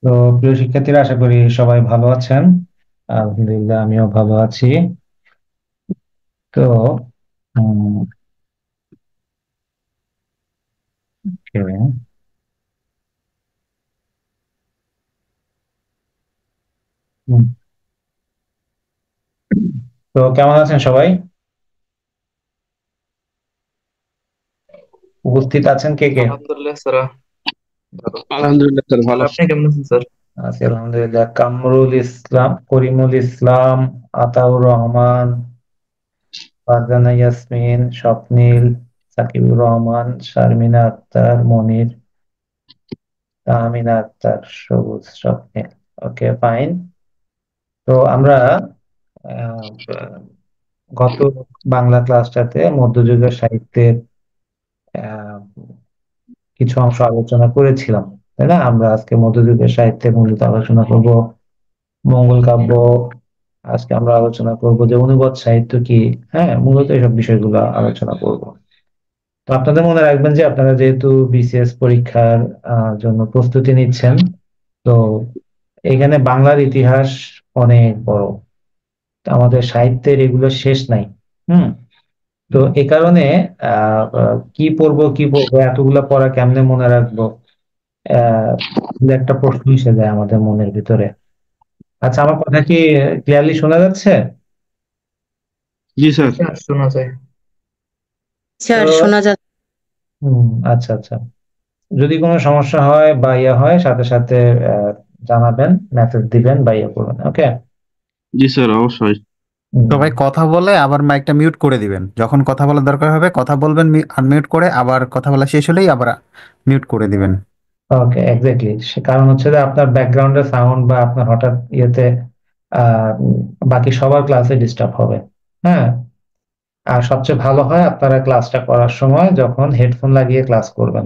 তো প্রিয় শিক্ষার্থীরা, আশা করি সবাই ভালো আছেন। আলহামদুলিল্লাহ, আমিও ভালো আছি। তো উম, okay, হুম, তো কেমন আছেন সবাই? উপস্থিত আছেন কে কে? আলহামদুলিল্লাহ স্যার। ভালো। আলহামদুলিল্লাহ স্যার, স্যার ভালো। আপনি কেমন আছেন স্যার? আছি আলহামদুলিল্লাহ। কামরুল ইসলাম, করিমুল ইসলাম, আতাউর রহমান, ফারজানা ইয়াসমিন, স্বপ্নিল, সাকিবুর রহমান, শারমিনা আক্তার, মনির, তাহমিনা আক্তার, সবুজ, স্বপ্নিল। ওকে, ফাইন। তো আমরা আহ, গত বাংলা ক্লাসটাতে মধ্যযুগীয় সাহিত্যের আহ, কিছু অংশ আলোচনা করেছিলাম, তাই না? আমরা আজকে মধ্যযুগীয় সাহিত্যে মূলত আলোচনা করব মঙ্গল কাব্য। আজকে আমরা আলোচনা করব যে অনুবাদ সাহিত্য কি। হ্যাঁ, মূলত এইসব বিষয়গুলো আলোচনা করব। তো আপনাদের মনে রাখবেন যে আপনারা যেহেতু বিসিএস পরীক্ষার জন্য প্রস্তুতি নিচ্ছেন, তো এখানে বাংলার ইতিহাস অনেক বড়। তো আমাদের সাহিত্যের এগুলো শেষ নাই। হুম। তো এ কারণে কি পড়বো কি পড়বো, এতগুলা পড়া কেমনে মনে রাখবো, আহ এগুলো একটা প্রশ্ন এসে যায় আমাদের মনের ভিতরে। আচ্ছা, আমার কথা কি ক্লিয়ারলি শোনা যাচ্ছে? জি স্যার। স্যার শোনা যায়। তো স্যার শোনা যাচ্ছে। হুম, আচ্ছা আচ্ছা। যদি কোনো সমস্যা হয় বা ইয়ে হয়, সাথে সাথে আহ, জানাবেন, মেসেজ দিবেন বা ইয়ে করবেন। ওকে। জি স্যার, অবশ্যই। হুম। সবাই কথা বলে আবার মাইকটা মিউট করে দিবেন। যখন কথা বলার দরকার হবে কথা বলবেন, আনমিউট করে আবার কথা বলা শেষ হলেই আবার মিউট করে দিবেন। ওকে, এক্স্যাক্টলি। সে কারণ হচ্ছে যে আপনার ব্যাকগ্রাউন্ডের সাউন্ড বা আপনার হঠাৎ ইয়েতে বাকি সবার ক্লাসে ডিস্টার্ব হবে। হ্যাঁ। আর সবচেয়ে ভালো হয় আপনারা ক্লাসটা করার সময় যখন হেডফোন লাগিয়ে ক্লাস করবেন।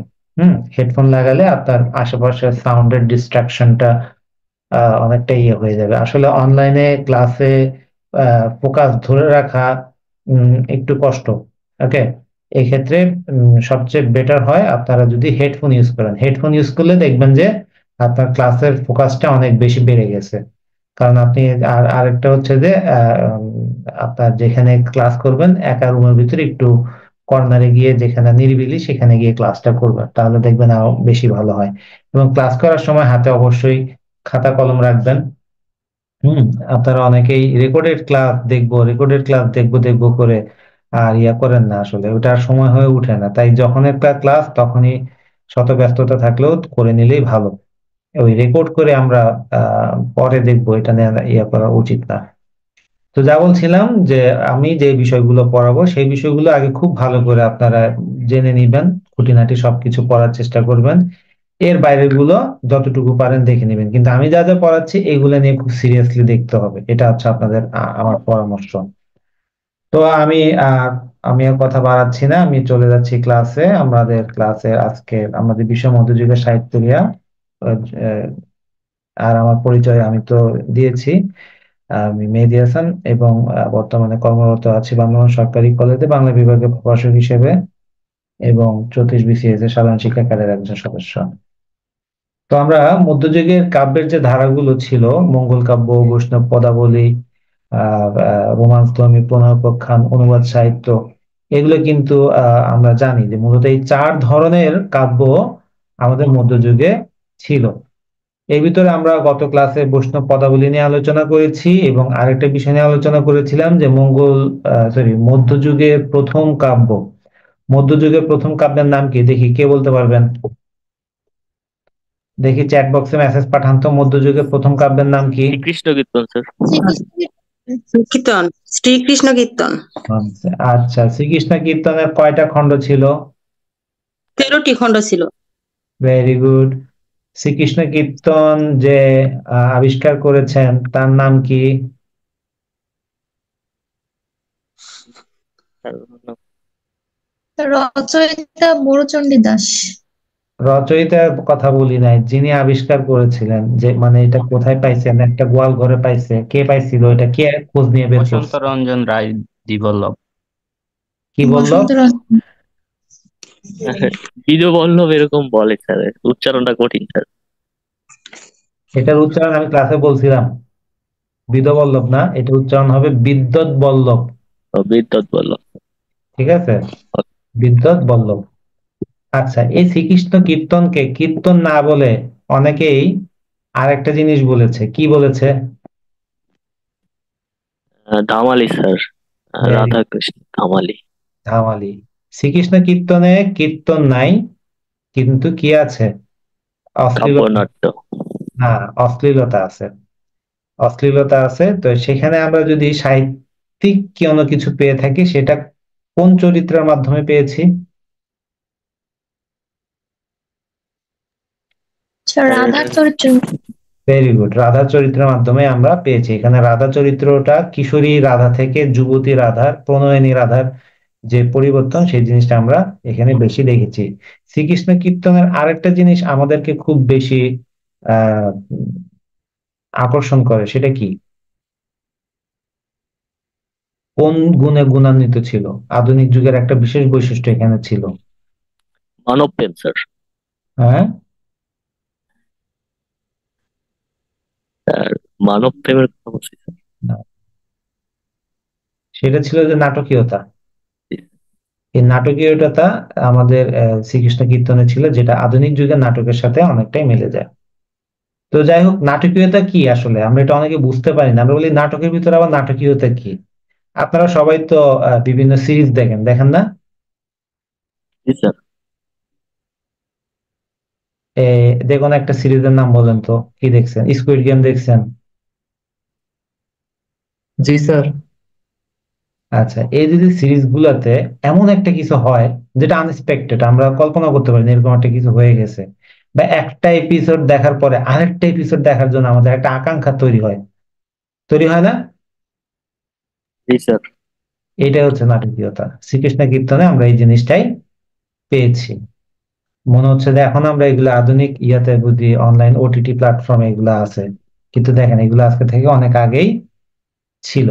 হেডফোন লাগালে আপনার আশেপাশের সাউন্ডের ডিস্ট্রাকশনটা অনেকটা ইয়ে হয়ে যাবে। আসলে অনলাইনে ক্লাসে ফোকাস ধরে রাখা একটু কষ্ট। ওকে। এই ক্ষেত্রে সবচেয়ে বেটার হয় আপনারা যদি হেডফোন ইউজ করেন। হেডফোন ইউজ করলে দেখবেন যে আপনার ক্লাসের ফোকাসটা অনেক বেশি বেড়ে গেছে। কারণ আপনি আরেকটা হচ্ছে যে আপনার যেখানে ক্লাস করবেন একা রুমের ভিতরে একটু কর্নারে গিয়ে, যেখানে নিরিবিলি, সেখানে গিয়ে ক্লাসটা করবেন, তাহলে দেখবেন আরো বেশি ভালো হয়। এবং ক্লাস করার সময় হাতে অবশ্যই খাতা কলম রাখবেন। হুম। আপনারা অনেকেই রেকর্ডেড ক্লাস দেখবো দেখবো করে আর ইয়া করেন না, আসলে ওটা আর সময় হয়ে ওঠে না। তাই যখন একটা ক্লাস তখনই শত ব্যস্ততা থাকলেও করে নিলেই ভালো। ওই রেকর্ড করে আমরা পরে দেখবো, এটা নিয়ে ইয়া করা উচিত না। তো যা বলছিলাম যে আমি যে বিষয়গুলো পড়াবো সেই বিষয়গুলো আগে খুব ভালো করে আপনারা জেনে নিবেন, খুঁটিনাটি সবকিছু পড়ার চেষ্টা করবেন। এর বাইরের গুলো যতটুকু পারেন দেখে নেবেন, কিন্তু আমি যা যা পড়াচ্ছি এগুলো নিয়ে খুব সিরিয়াসলি দেখতে হবে। এটা হচ্ছে আপনাদের আমার পরামর্শ। তো আহ আমি আর কথা বাড়াচ্ছি না, আমি চলে যাচ্ছি ক্লাসে। আমাদের ক্লাসে আজকে আমাদের বিষয় মধ্যযুগের সাহিত্য নিয়ে। আহ, আর আমার পরিচয় আমি তো দিয়েছি। আমি মেহেদী হাসান, এবং বর্তমানে কর্মরত আছি বাংলাদেশ সরকারি কলেজে বাংলা বিভাগের প্রভাষক হিসেবে, এবং 34 বিসিএস এর সাধারণ শিক্ষা ক্যাডারের একজন সদস্য। তো আমরা মধ্যযুগের কাব্যের যে ধারাগুলো ছিল, মঙ্গল কাব্য, বৈষ্ণব পদাবলী, রোমান্সধর্মী পুনর্ব্যাখ্যান, অনুবাদ সাহিত্য, এগুলো কিন্তু আমরা জানি যে মূলত এই চার ধরনের কাব্য আমাদের মধ্যযুগে ছিল। এর ভিতরে আমরা গত ক্লাসে বৈষ্ণব পদাবলী নিয়ে আলোচনা করেছি, এবং আরেকটা বিষয় নিয়ে আলোচনা করেছিলাম যে মধ্যযুগের প্রথম কাব্য। মধ্যযুগের প্রথম কাব্যের নাম কি, দেখি কে বলতে পারবেন? দেখি চ্যাট বক্সে মেসেজ পাঠান তো, মধ্যযুগের প্রথম কাব্যের নাম কি? শ্রীকৃষ্ণ কীর্তন স্যার। কীর্তন, শ্রীকৃষ্ণ কীর্তন। আচ্ছা, শ্রীকৃষ্ণ কীর্তনের কয়টা খণ্ড ছিল? 13টি খণ্ড ছিল। Very good. শ্রীকৃষ্ণ কীর্তন যে আবিষ্কার করেছেন তার নাম কি? রচয়িতা বড়চণ্ডী দাস। রচয়িতার কথা বলি নাই, যিনি আবিষ্কার করেছিলেন, যে মানে এটা কোথায় পাইছেন, একটা গোয়াল ঘরে পাইছে, কে পাইছিল, এটা কে খোঁজ নিয়ে বের বসন্ত করছে? রঞ্জন রায় দিবল্লভ। কি বললো? বসন্ত রায়। দীনবল্লভ এরকম বলে স্যার, উচ্চারণটা কঠিন স্যার। এটার উচ্চারণ আমি ক্লাসে বলছিলাম, বিধবল্লভ না, এটা উচ্চারণ হবে বিদ্যুৎ বল্লভ। বিদ্যুৎ বল্লভ। ঠিক আছে, বিদ্যুৎ বল্লভ। আচ্ছা, এই শ্রীকৃষ্ণ কীর্তনকে কীর্তন না বলে অনেকেই আরেকটা জিনিস বলেছে, কি বলেছে? ধামালি sir, Very Radha good, Krishna ধামালি। ধামালি। শ্রীকৃষ্ণ কীর্তনে কীর্তন নাই, কিন্তু কি আছে? অশ্লীলতা। কাব্যনাট্য। না, অশ্লীলতা আছে, অশ্লীলতা আছে। তো সেখানে আমরা যদি সাহিত্যিক কোনো কিছু পেয়ে থাকি, সেটা কোন চরিত্রের মাধ্যমে পেয়েছি? আচ্ছা, রাধার চরিত্র। ভেরি গুড, রাধা চরিত্রের মাধ্যমে আমরা পেয়েছি। এখানে রাধা চরিত্রটা কিশোরী রাধা থেকে যুবতী রাধার, প্রণয়িনী রাধার যে পরিবর্তন, সেই জিনিসটা আমরা এখানে বেশি দেখেছি। শ্রীকৃষ্ণ কীর্তনের আরেকটা জিনিস আমাদেরকে খুব বেশি আহ আকর্ষণ করে, সেটা কি? কোন গুণে গুণান্বিত ছিল? আধুনিক যুগের একটা বিশেষ বৈশিষ্ট্য এখানে ছিল। মানব প্রেম স্যার। হ্যাঁ, স্যার, মানব প্রেমের কথা বলছি স্যার। সেটা ছিল যে নাটকীয়তা। এই নাটকীয়তা আমাদের শ্রীকৃষ্ণ কীর্তনে ছিল, যেটা আধুনিক যুগের নাটকের সাথে অনেকটাই মিলে যায়। তো যাই হোক, নাটকীয়তা কি আসলে আমরা এটা অনেকে বুঝতে পারি না। আমরা বলি নাটকের ভিতরে আবার নাটকীয়তা কি? আপনারা সবাই তো বিভিন্ন সিরিজ দেখেন, দেখেন না? জি স্যার। দেখুন, একটা সিরিজের নাম বলেন তো, কি দেখছেন? স্কুইড গেম দেখছেন? জি স্যার। আচ্ছা, এই যে সিরিজ গুলাতে এমন একটা কিছু হয় যেটা আনএক্সপেক্টেড, আমরা কল্পনা করতে পারি না এরকম একটা কিছু হয়ে গেছে, বা একটা এপিসোড দেখার পরে আরেকটা এপিসোড দেখার জন্য আমাদের একটা আকাঙ্ক্ষা তৈরি হয়, তৈরি হয় না? জি স্যার। এটাই হচ্ছে নাটকীয়তা। শ্রীকৃষ্ণ কীর্তনে আমরা এই জিনিসটাই পেয়েছি। মনে হচ্ছে যে এখন আমরা এগুলো আধুনিক ইয়াতে বুঝি, অনলাইন ওটিটি প্ল্যাটফর্মে এগুলো আছে, কিন্তু দেখেন এগুলো আজকে থেকে অনেক আগেই ছিল।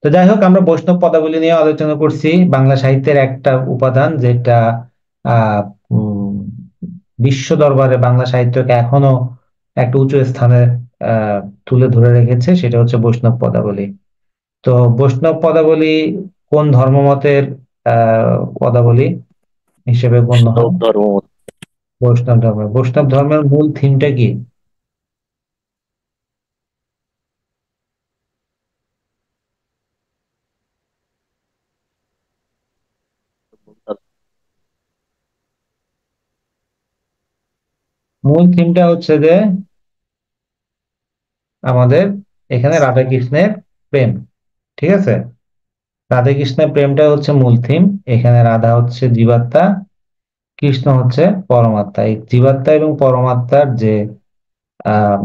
তো যাই হোক, আমরা বৈষ্ণব পদাবলী নিয়ে আলোচনা করছি, বাংলা সাহিত্যের একটা উপাদান যেটা আহ উম, বিশ্ব দরবারে বাংলা সাহিত্যকে এখনো একটা উঁচু স্থানে তুলে ধরে রেখেছে, সেটা হচ্ছে বৈষ্ণব পদাবলী। তো বৈষ্ণব পদাবলী কোন ধর্মমতের পদাবলী হিসেবে গণ্য হয়? বৈষ্ণব ধর্ম। বৈষ্ণব ধর্মের। বৈষ্ণব ধর্মের মূল থিমটা কি? মূল থিমটা হচ্ছে যে আমাদের এখানে রাধা কৃষ্ণের প্রেম। ঠিক আছে, রাধা কৃষ্ণের প্রেমটা হচ্ছে মূল থিম। এখানে রাধা হচ্ছে জীবাত্মা, কৃষ্ণ হচ্ছে পরমাত্মা। এই জীবাত্মা এবং পরমাত্মার যে আহ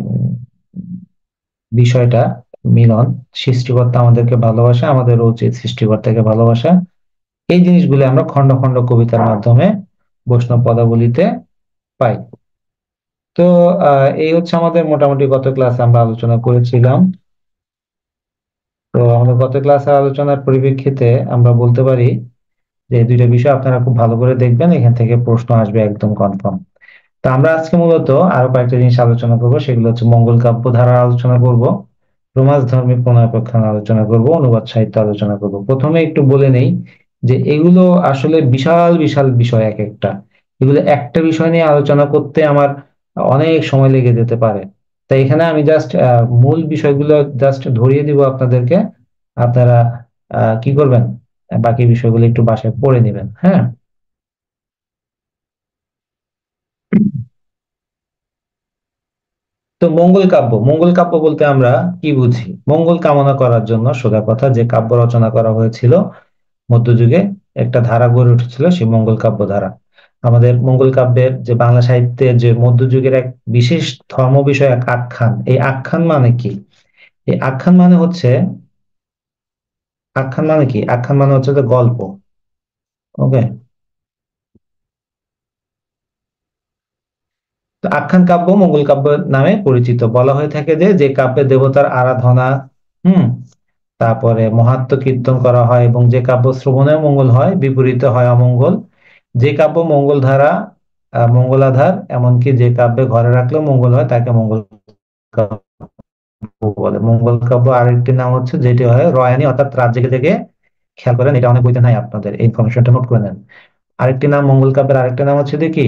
বিষয়টা, মিলন, সৃষ্টিকর্তা আমাদেরকে ভালোবাসা, আমাদের উচিত সৃষ্টিকর্তাকে ভালোবাসা। এই জিনিসগুলো আমরা খন্ড খন্ড কবিতার মাধ্যমে বৈষ্ণব পদাবলীতে পাই। তো এই হচ্ছে আমাদের মোটামুটি গত ক্লাসে আমরা আলোচনা করেছিলাম। তো আমাদের গত ক্লাসের আলোচনার পরিপ্রেক্ষিতে আমরা বলতে পারি যে দুইটা বিষয় আপনারা খুব ভালো করে দেখবেন, এখান থেকে প্রশ্ন আসবে একদম কনফার্ম। তো আমরা আজকে মূলত আরো কয়েকটা জিনিস আলোচনা করব, সেগুলো হচ্ছে মঙ্গল কাব্য ধারার আলোচনা করব, রোমান্স ধর্মী প্রণয়োপাখ্যান আলোচনা করব, অনুবাদ সাহিত্য আলোচনা করব। প্রথমে একটু বলে নেই যে এগুলো আসলে বিশাল বিশাল বিষয় এক একটা। এগুলো একটা বিষয় নিয়ে আলোচনা করতে আমার অনেক সময় লেগে যেতে পারে। তাই এখানে আমি জাস্ট মূল বিষয়গুলো জাস্ট ধরিয়ে দিব আপনাদেরকে। আপনারা কি করবেন, বাকি বিষয়গুলো একটু বাসায় পড়ে নেবেন। হ্যাঁ, তো মঙ্গল কাব্য, মঙ্গল কাব্য বলতে আমরা কি বুঝি? মঙ্গল কামনা করার জন্য সোজা কথা যে কাব্য রচনা করা হয়েছিল মধ্যযুগে, একটা ধারা গড়ে উঠেছিল, সেই মঙ্গল কাব্য ধারা। আমাদের মঙ্গল কাব্যের যে বাংলা সাহিত্যের যে মধ্যযুগের এক বিশেষ ধর্ম বিষয়ক আখ্যান, এই আখ্যান মানে কি? এই আখ্যান মানে হচ্ছে, আখ্যান মানে কি? আখ্যান মানে হচ্ছে যে গল্প। ওকে, তো আখ্যান কাব্য মঙ্গল কাব্য নামে পরিচিত। বলা হয়ে থাকে যে যে কাব্যে দেবতার আরাধনা, হুম, তারপরে মহাত্ম কীর্তন করা হয়, এবং যে কাব্য শ্রবণেও মঙ্গল হয়, বিপরীতে হয় অমঙ্গল। যে কাব্য মঙ্গল ধারা, মঙ্গলাধার, এমনকি যে কাব্যে ঘরে রাখলেও মঙ্গল হয়, তাকে মঙ্গল কাব্য বলে। মঙ্গল কাব্য আরেকটি নাম হচ্ছে যেটি হয় রয়ানি, অর্থাৎ রাত জেগে জেগে, খেয়াল করেন এটা অনেক বইতে নাই, আপনাদের এই ইনফরমেশনটা নোট করে নেন। আরেকটি নাম মঙ্গল কাব্যের আরেকটা নাম হচ্ছে কি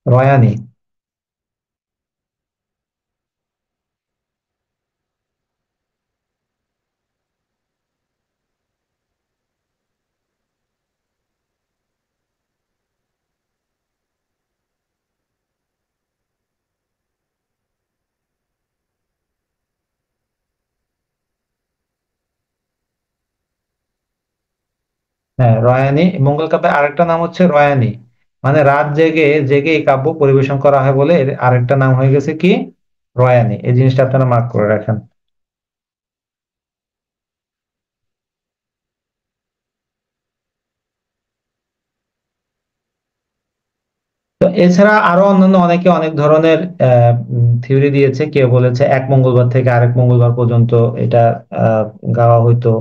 রয়ানি। হ্যাঁ, রয়ানি। মঙ্গল কাব্যের আরেকটা নাম হচ্ছে রয়ানি, মানে রাত জেগে জেগে এই কাব্য পরিবেশন করা হয় বলে এর আরেকটা নাম হয়ে গেছে কি রয়ানি। এই জিনিসটা আপনারা মার্ক করে রাখেন। তো এছাড়া আরো অন্যান্য অনেকে অনেক ধরনের থিওরি দিয়েছে। কেউ বলেছে এক মঙ্গলবার থেকে আরেক মঙ্গলবার পর্যন্ত এটা আহ, গাওয়া হইতো,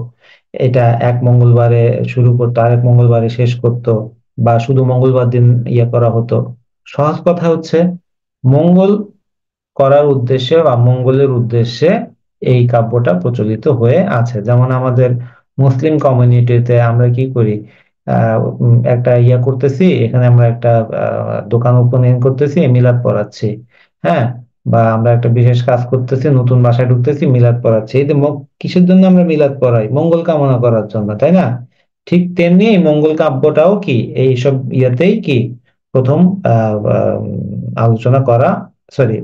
এটা এক মঙ্গলবারে শুরু করতো আরেক মঙ্গলবারে শেষ করতো, বা শুধু মঙ্গলবার দিন ইয়ে করা হতো। সহজ কথা হচ্ছে মঙ্গল করার উদ্দেশ্যে বা মঙ্গলের উদ্দেশ্যে এই কাব্যটা প্রচলিত হয়ে আছে। যেমন আমাদের মুসলিম কমিউনিটিতে আমরা কি করি, একটা ইয়া করতেছি, এখানে আমরা একটা দোকান ওপেনিং করতেছি, মিলাদ পড়াচ্ছি। হ্যাঁ, বা আমরা একটা বিশেষ কাজ করতেছি, নতুন বাসায় ঢুকতেছি, মিলাদ পড়াচ্ছি। এই যে কিসের জন্য আমরা মিলাদ পড়াই? মঙ্গল কামনা করার জন্য, তাই না? ঠিক তেমনি এই মঙ্গল কাব্যটাও কি এইসব ইয়েতেই কি প্রথম আলোচনা করা, সরি,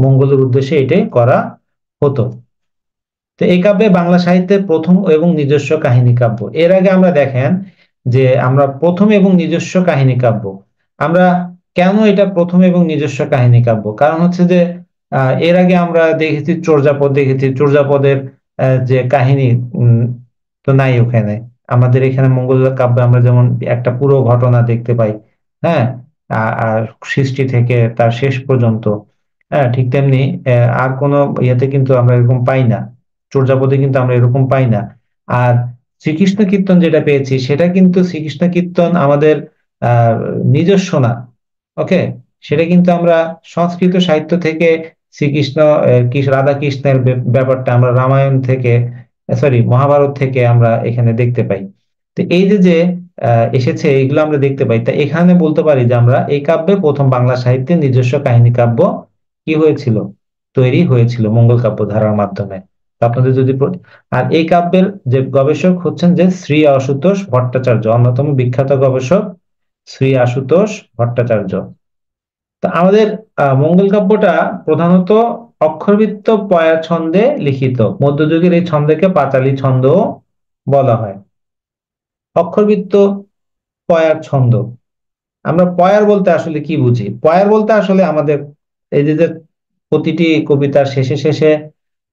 মঙ্গলের উদ্দেশ্যে এটাই করা হতো। তো এই কাব্যে বাংলা সাহিত্যের প্রথম এবং নিজস্ব কাহিনী কাব্য। এর আগে আমরা দেখেন যে আমরা প্রথম এবং নিজস্ব কাহিনী কাব্য, আমরা কেন এটা প্রথম এবং নিজস্ব কাহিনী কাব্য? কারণ হচ্ছে যে এর আগে আমরা দেখেছি চর্যাপদ, দেখেছি চর্যাপদের যে কাহিনী তো নাই ওখানে। আমাদের এখানে মঙ্গল কাব্যে আমরা যেমন একটা পুরো ঘটনা দেখতে পাই, হ্যাঁ, আর সৃষ্টি থেকে তার শেষ পর্যন্ত। হ্যাঁ, ঠিক তেমনি আর কোনো ইয়েতে কিন্তু আমরা এরকম পাই না, চর্যাপদে কিন্তু আমরা এরকম পাই না। আর শ্রীকৃষ্ণ কীর্তন যেটা পেয়েছি সেটা কিন্তু শ্রীকৃষ্ণ কীর্তন আমাদের আহ নিজস্ব না। ওকে, সেটা কিন্তু আমরা সংস্কৃত সাহিত্য থেকে শ্রীকৃষ্ণ রাধা কৃষ্ণের ব্যাপারটা আমরা রামায়ণ থেকে, সরি, মহাভারত থেকে আমরা এখানে দেখতে পাই। তো এই যে যে এসেছে এগুলো আমরা দেখতে পাই। তা এখানে বলতে পারি যে আমরা এই কাব্যে প্রথম বাংলা সাহিত্যের নিজস্ব কাহিনী কাব্য কি হয়েছিল, তৈরি হয়েছিল মঙ্গল কাব্য ধারার মাধ্যমে। তো আপনাদের যদি আর এই কাব্যের যে গবেষক হচ্ছেন যে শ্রী আশুতোষ ভট্টাচার্য, অন্যতম বিখ্যাত গবেষক শ্রী আশুতোষ ভট্টাচার্য। তো আমাদের মঙ্গল কাব্যটা প্রধানত অক্ষরবৃত্ত পয়া ছন্দে লিখিত। মধ্যযুগের এই ছন্দকে পাঁচালী ছন্দ বলা হয়। অক্ষরবৃত্ত পয়ার ছন্দ, আমরা পয়ার বলতে আসলে কি বুঝি? পয়ার বলতে আসলে আমাদের এই যে যে প্রতিটি কবিতার শেষে শেষে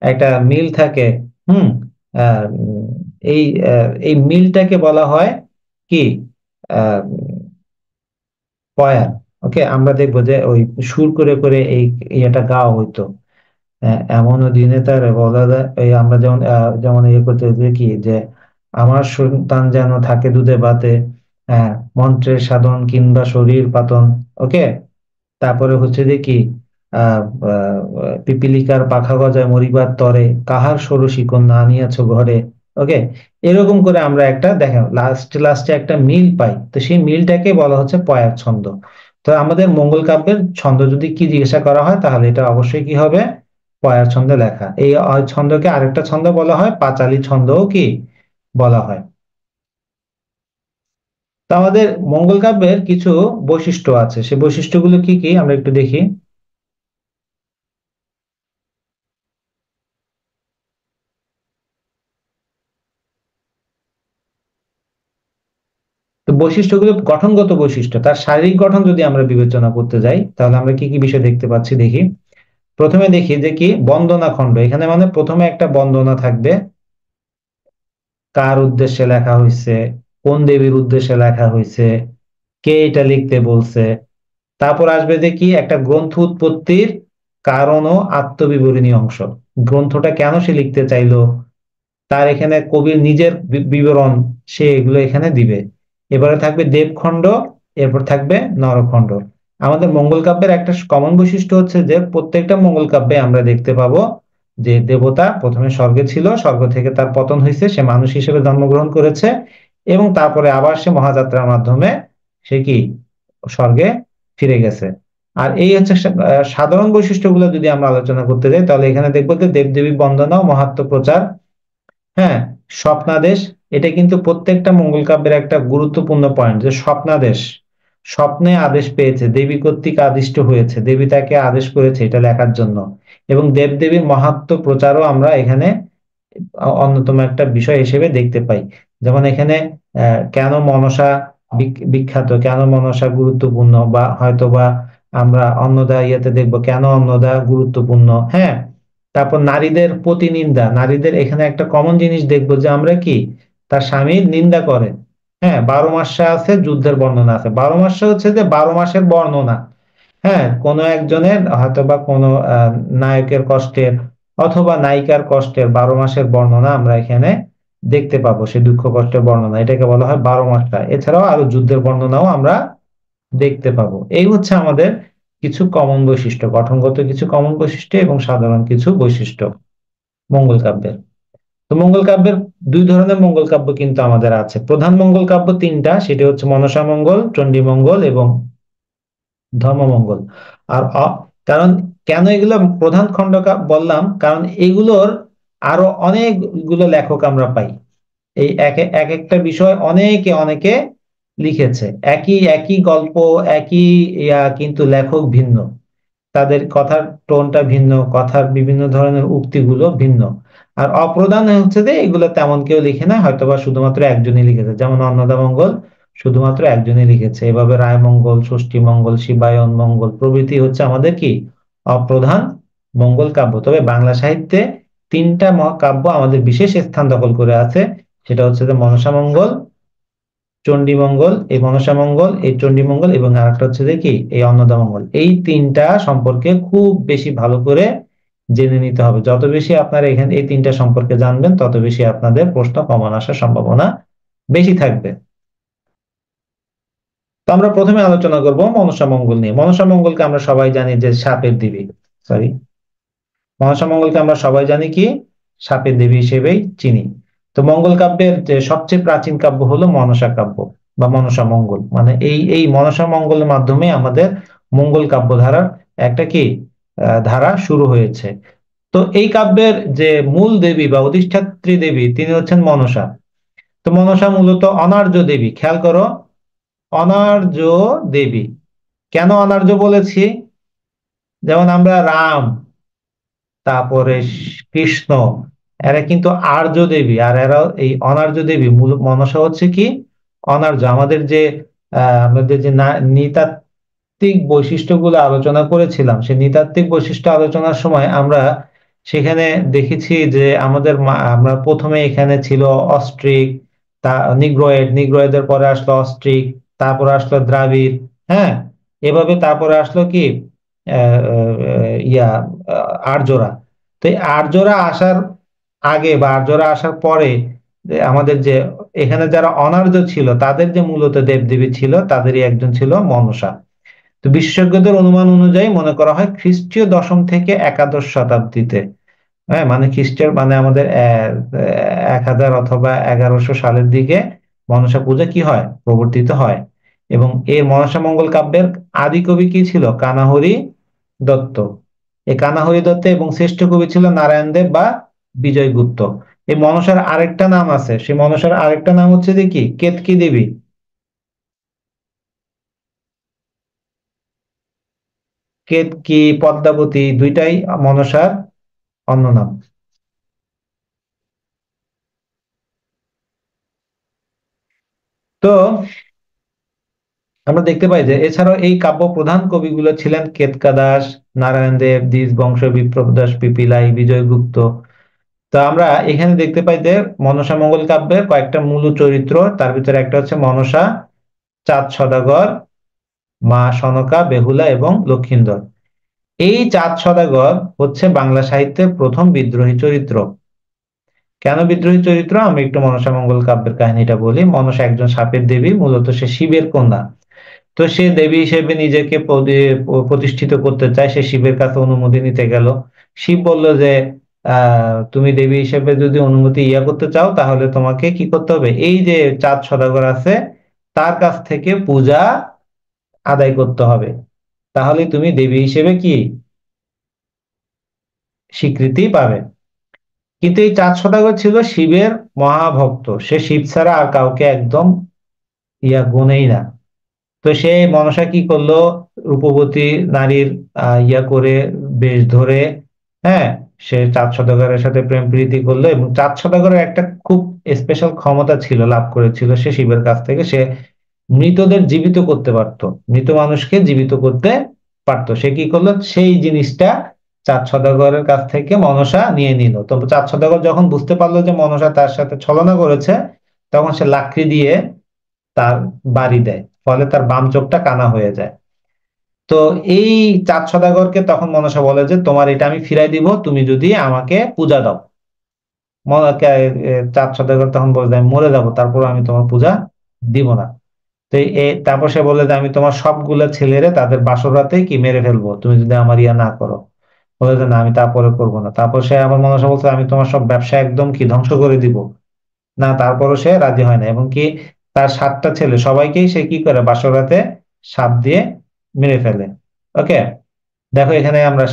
একটা মিল থাকে, হুম, আহ, উম, এই এই মিলটাকে বলা হয় কি আহ পয়া। ওকে, আমরা দেখবো যে ওই সুর করে করে এই ইয়েটা গাওয়া হইতো। এমনও দিনে তার বলা যায়, এই আমরা যেমন যেমন ইয়ে করতে যে কি যে আমার সন্তান যেন থাকে দুধে ভাতে, মন্ত্রের সাধন কিংবা শরীর পাতন। ওকে, তারপরে হচ্ছে যে কি আহ আহ, পিপিলিকার পাখা গজায় মরিবার তরে, কাহার ষোড়শী কন্যা আনিয়াছ ঘরে। ওকে, এরকম করে আমরা একটা দেখেন লাস্টে একটা মিল পাই। তো সেই মিলটাকে বলা হচ্ছে পয়ার ছন্দ। তো আমাদের মঙ্গল কাব্যের ছন্দ যদি কি জিজ্ঞাসা করা হয় তাহলে এটা অবশ্যই কি হবে, পয়ার ছন্দে লেখা। এই ছন্দকে আরেকটা ছন্দ বলা হয় পাঁচালী ছন্দও কি বলা হয়। তো আমাদের মঙ্গল কাব্যের কিছু বৈশিষ্ট্য আছে, সেই বৈশিষ্ট্যগুলো কি কি আমরা একটু দেখি। তো বৈশিষ্ট্যগুলো গঠনগত বৈশিষ্ট্য, তার শারীরিক গঠন যদি আমরা বিবেচনা করতে যাই তাহলে আমরা কি কি বিষয় দেখতে পাচ্ছি দেখি। প্রথমে দেখি যে কি বন্দনা খণ্ড, এখানে মানে প্রথমে একটা বন্দনা থাকবে, কার উদ্দেশ্যে লেখা হয়েছে, কোন দেবীর উদ্দেশ্যে লেখা হয়েছে, কে এটা লিখতে বলছে। তারপর আসবে যে কি একটা গ্রন্থ উৎপত্তির কারণ ও আত্মবিবরণী অংশ, গ্রন্থটা কেন সে লিখতে চাইলো, তার এখানে কবির নিজের বিবরণ, সে এগুলো এখানে দিবে। এবারে থাকবে দেবখণ্ড, এরপর থাকবে নরখণ্ড। আমাদের মঙ্গল কাব্যের একটা কমন বৈশিষ্ট্য হচ্ছে যে প্রত্যেকটা মঙ্গল কাব্যে আমরা দেখতে পাবো যে দেবতা প্রথমে স্বর্গে ছিল, স্বর্গ থেকে তার পতন হয়েছে, সে মানুষ হিসেবে জন্মগ্রহণ করেছে এবং তারপরে আবার সে মহাযাত্রার মাধ্যমে সে কি স্বর্গে ফিরে গেছে। আর এই হচ্ছে সাধারণ বৈশিষ্ট্যগুলো যদি আমরা আলোচনা করতে যাই তাহলে এখানে দেখবো যে দেবদেবী বন্দনা ও মাহাত্ম্য প্রচার, হ্যাঁ, স্বপ্নাদেশ, এটা কিন্তু প্রত্যেকটা মঙ্গল কাব্যের একটা গুরুত্বপূর্ণ পয়েন্ট যে স্বপ্নাদেশ, স্বপ্নে আদেশ পেয়েছে, দেবী কর্তৃক আদিষ্ট হয়েছে, দেবী তাকে আদেশ করেছে এটা লেখার জন্য। এবং দেবদেবীর মাহাত্ম্য প্রচারও আমরা এখানে অন্যতম একটা বিষয় হিসেবে দেখতে পাই। যেমন এখানে কেন মনসা বিখ্যাত, কেন মনসা গুরুত্বপূর্ণ, বা হয়তোবা আমরা অন্নদা ইয়েতে দেখবো কেন অন্নদা গুরুত্বপূর্ণ। হ্যাঁ, তারপর নারীদের প্রতিনিন্দা, নারীদের এখানে একটা কমন জিনিস দেখবো যে আমরা কি তার স্বামীর নিন্দা করে। হ্যাঁ, 12 মাসে আছে যুদ্ধের বর্ণনা আছে, 12 মাসে হচ্ছে যে 12 মাসের বর্ণনা। হ্যাঁ, কোনো একজনের হয়তোবা কোনো নায়কের কষ্টের অথবা নায়িকার কষ্টের 12 মাসের বর্ণনা আমরা এখানে দেখতে পাবো, সে দুঃখ কষ্টের বর্ণনা, এটাকে বলা হয় 12 মাসটা। এছাড়াও আরো যুদ্ধের বর্ণনাও আমরা দেখতে পাবো। এই হচ্ছে আমাদের কিছু কমন বৈশিষ্ট্য, গঠনগত কিছু কমন বৈশিষ্ট্য এবং সাধারণ কিছু বৈশিষ্ট্য মঙ্গল কাব্যের। তো মঙ্গল কাব্যের দুই ধরনের মঙ্গল কাব্য কিন্তু আমাদের আছে। প্রধান মঙ্গল কাব্য তিনটা, সেটি হচ্ছে মনসা মঙ্গল, চণ্ডী মঙ্গল এবং ধর্মমঙ্গল। আর কারণ কেন এগুলো প্রধান খণ্ড বললাম, কারণ এগুলোর আরো অনেকগুলো লেখক আমরা পাই। এই এক একটা বিষয় অনেকে অনেকে লিখেছে, একই একই গল্প, একই কিন্তু লেখক ভিন্ন, তাদের কথার টোনটা ভিন্ন, কথার বিভিন্ন ধরনের উক্তিগুলো ভিন্ন। আর অপ্রধান হচ্ছে যে এগুলো তেমন কেউ লিখে না, হয়তোবা শুধুমাত্র একজনই লিখেছে, যেমন অন্নদা মঙ্গল শুধুমাত্র একজনই লিখেছে। এভাবে রায় মঙ্গল, ষষ্ঠী মঙ্গল, শিবায়ন মঙ্গল প্রভৃতি হচ্ছে আমাদের কি অপ্রধান মঙ্গল কাব্য। তবে বাংলা সাহিত্যে তিনটা মহাকাব্য আমাদের বিশেষ স্থান দখল করে আছে, সেটা হচ্ছে যে মনসা মঙ্গল, চণ্ডী মঙ্গল, এই মনসা মঙ্গল, এই চণ্ডী মঙ্গল এবং আরেকটা হচ্ছে যে কি এই অন্নদা মঙ্গল। এই তিনটা সম্পর্কে খুব বেশি ভালো করে জেনে নিতে হবে। যত বেশি আপনারা এখানে এই তিনটা সম্পর্কে জানবেন তত বেশি আপনাদের প্রশ্ন কমন আসার সম্ভাবনা বেশি থাকবে। তো আমরা প্রথমে আলোচনা করব মনসা মঙ্গল নিয়ে। মনসা মঙ্গলকে আমরা সবাই জানি যে সাপের দেবী, সরি, মনসা মঙ্গলকে আমরা সবাই জানি কি সাপের দেবী হিসেবেই চিনি। তো মঙ্গল কাব্যের যে সবচেয়ে প্রাচীন কাব্য হলো মনসা কাব্য বা মনসা মঙ্গল, মানে এই মনসা মঙ্গলের মাধ্যমে আমাদের মঙ্গল কাব্য ধারার একটা কি ধারা শুরু হয়েছে। তো এই কাব্যের যে মূল দেবী বা অধিষ্ঠাত্রী দেবী তিনি হচ্ছেন মনসা। তো মনসা মূলত অনার্য দেবী, খেয়াল করো, অনার্য দেবী। কেন অনার্য বলেছি? যেমন আমরা রাম, তারপরে কৃষ্ণ, এরা কিন্তু আর্য দেবী, আর এরা এই অনার্য দেবী। মূল মনসা হচ্ছে কি অনার্য। আমাদের যে আমাদের যে নৃতাত্ত্বিক বৈশিষ্ট্যগুলো আলোচনা করেছিলাম, সেই নৃতাত্ত্বিক বৈশিষ্ট্য আলোচনার সময় আমরা সেখানে দেখেছি যে আমাদের আমরা প্রথমে এখানে ছিল অস্ট্রিক, তা নিগ্রয়েড, নিগ্রয়েডের পরে আসলো অস্ট্রিক, তারপরে আসলো দ্রাবিড়। হ্যাঁ, এভাবে তারপরে আসলো কি আর্যরা। তো এই আর্যরা আসার আগে বা আর্যরা আসার পরে আমাদের যে এখানে যারা অনার্য ছিল তাদের যে মূলত দেবদেবী ছিল তাদেরই একজন ছিল মনসা। তো বিশেষজ্ঞদের অনুমান অনুযায়ী মনে করা হয় খ্রিস্টীয় 10ম থেকে 11শ শতাব্দীতে, হ্যাঁ, মানে খ্রিস্টের মানে আমাদের 1000 অথবা 1100 সালের দিকে মনসা পূজা কি হয় প্রবর্তিত হয়। এবং এই মনসা মঙ্গল কাব্যের আদি কবি কি ছিল? কানাহরি দত্ত। এই কানাহরি দত্ত এবং শ্রেষ্ঠ কবি ছিল নারায়ণ দেব বা বিজয়গুপ্ত। এই মনসার আরেকটা নাম আছে, সেই মনসার আরেকটা নাম হচ্ছে যে কি কেতকী দেবী। কেতকী, পদ্মাবতী দুইটাই মনসার অন্য নাম। তো আমরা দেখতে পাই যে এছাড়াও এই কাব্য প্রধান কবিগুলো ছিলেন কেতকা দাস, নারায়ণ দেব, দ্বিজ বংশ, বিপ্লব দাস, পিপিলাই, বিজয়গুপ্ত। তো আমরা এখানে দেখতে পাই যে মনসা মঙ্গল কাব্যের কয়েকটা মূল চরিত্র, তার ভিতরে একটা হচ্ছে মনসা, চাঁদ সদাগর, মা সনকা, বেহুলা এবং লক্ষিন্দর। এই চাঁদ সদাগর হচ্ছে বাংলা সাহিত্যের প্রথম বিদ্রোহী চরিত্র। কেন বিদ্রোহী চরিত্র? আমি একটু মনসা মঙ্গল কাব্যের কাহিনীটা বলি। মনসা একজন সাপের দেবী, মূলত সে শিবের কন্যা। তো সে দেবী হিসেবে নিজেকে প্রতিষ্ঠিত করতে চায়, সে শিবের কাছে অনুমতি নিতে গেল। শিব বলল যে তুমি দেবী হিসেবে যদি অনুমতি করতে চাও, তাহলে তোমাকে কি করতে হবে, এই যে চাঁদ সদাগর আছে তার কাছ থেকে পূজা আদায় করতে হবে, তাহলে তুমি দেবী হিসেবে কি স্বীকৃতি পাবে। কিন্তু এই চাঁদ সদাগর ছিল শিবের মহাভক্ত, সে শিব ছাড়া আর কাউকে একদম গুনেই না। তো সে মনসা কি করলো, রূপবতী নারীর করে বেশ ধরে, হ্যাঁ, সে চাঁদ সদাগরের সাথে প্রেম প্রীতি করলো, এবং চাঁদ সদাগরের একটা খুব স্পেশাল ক্ষমতা ছিল, লাভ করেছিল সে শিবের কাছ থেকে। সে মৃতদের জীবিত করতে পারতো, মৃত মানুষকে জীবিত করতে পারতো। সে কি করলো, সেই জিনিসটা চাঁদ সদাগরের কাছ থেকে মনসা নিয়ে নিল। তো চাঁদ সদাগর যখন বুঝতে পারলো যে মনসা তার সাথে ছলনা করেছে, তখন সে লাকড়ি দিয়ে তার বাড়ি দেয়, ফলে তার বাম চোখটা কানা হয়ে যায়। তো এই চাঁদ সদাগরকে তখন মনসা বলে যে তোমার এটা আমি ফিরাই দিব, তুমি যদি আমাকে পূজা দাও। চাঁদ সদাগর তখন বলে যে আমি মরে যাবো, তারপর আমি তোমার পূজা দিব না। তো তারপর সে বলে যে আমি তোমার সবগুলা ছেলেরে তাদের বাসরাতে কি মেরে ফেলবো, তুমি যদি আমার না করো। বলে যে না, আমি তারপরে করবো না। তারপর সে আবার মনসা বলছে আমি তোমার সব ব্যবসা একদম কি ধ্বংস করে দিব। না, তারপরও সে রাজি হয় না, এবং কি তার 7টা ছেলে সবাইকেই সে কি করে বাসরাতে সাপ দিয়ে মেরে ফেলে। ওকে, দেখো এখানে আমরা